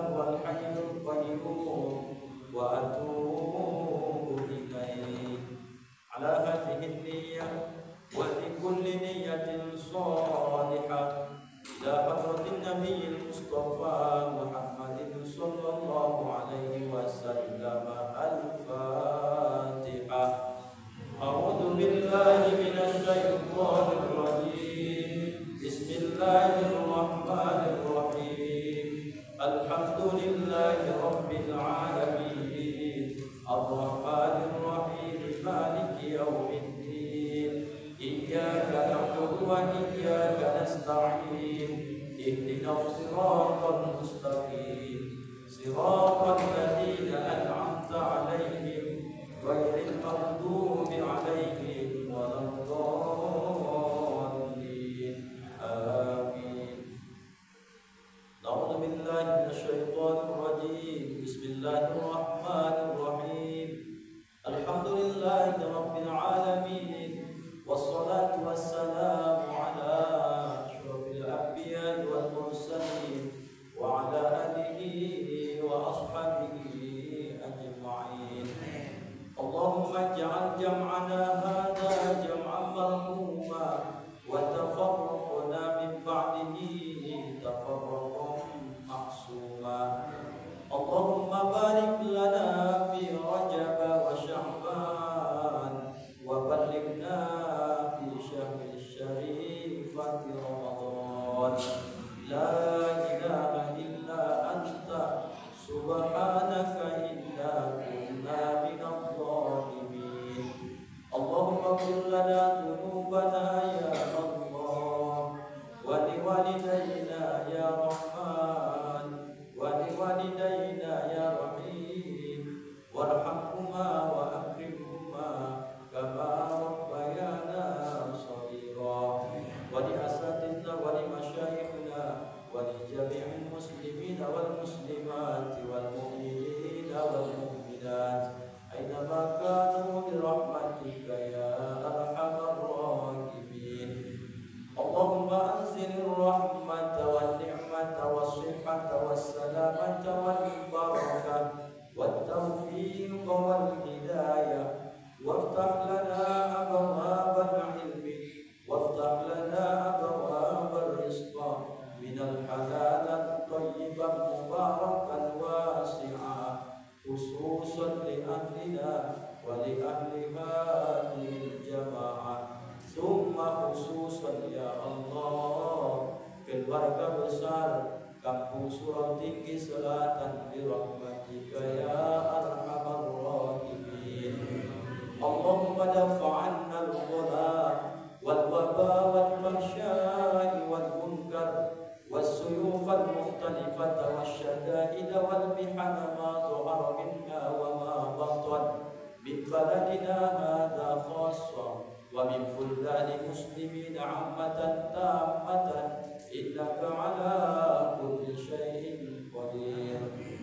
huwal hayyul qayyum wa atubu ilaih. Ala hadhihi niyyah wa li kulli niyyatin salihah ila hadratin nabiyil mustafa Muhammadin sallallahu alaihi wasallam. Al-Fatihah. A'udzu billahi minasy syaithanir rajim. Bismillahirrahmanirrahim. Alhamdulillahi rabbil alamin. Ar-Rahmanir Rahim. Maliki yaumiddin. Iyyaka na'budu wa iyyaka nasta'in. Ihdinas siratal mustaqim. Siratal ladzina an'amta 'alaihim ghairil maghdubi 'alaihim waladdallin. Amin. A'udzu billahi minasy syaithanir rajim. Bismillahirrahmanirrahim. Alhamdulillahi rabbil alamin. Wassalatu wassalamu ala asyrafil anbiya'i wal mursalin wa ala alihi wa ashabihi ajma'in. Allahumma ij'al jam'ana hadha jam'an marhuma wa tafarraqna min ba'dihi tafarraqan ma'suma. Allahumma barik lana fi Rajab wa Sya'ban wa ballighna fi syahril syarifati Ramadan. La ilaha illa anta subhanaka inna kunna minadh dhalimin. Allahumma ighfir lana dhunubana ya Allah wa liwalidayna ya Rahman wa liwalidayna ya Rahim warhamhuma wa akrimhuma kama rabbayana shaghira. Wa li asatidna wa li masyayikhina wa li jami'il muslimina wal muslimati wal mu'minina wal mu'minat aina ma kanu bi rahmatika ya arhamar rahimin. Allahumma anzilir rahmata wan ni'mata was sihhata was salamata wal barakah wat tawfiq wal hidayah waftah lana abwaabal ilmi besar, kampung surau tinggi selatan, birahmatika ya arhamar rahimin. Allahumma dafa'anna al-ghala wal waba wal fahsya'i wal munkar was-suyuf al-mukhtalifata wasyada'ida wal mihana ma dhahara minha wa ma batan min baladina hadha khassa wa min buldani muslimin 'ammatan tammatan innaka 'ala kulli syai'in qadir.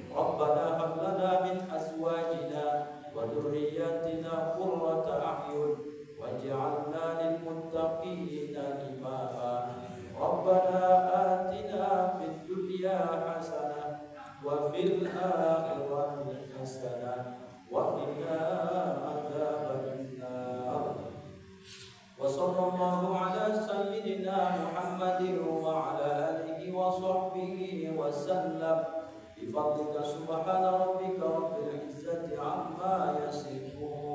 Rabbana hab lana min azwajina wa dhurriyyatina qurrata a'yun waj'alna lil muttaqina imama. Rabbana atina fid dunya hasanah wa fil akhirati hasanah wa qina adzabannar. Wa sallallahu ala sayyidina Muhammadin wa ala alihi wa sahbihi wa sallam. Bi fadlika subhana rabbika rabbil izzati amma yasifun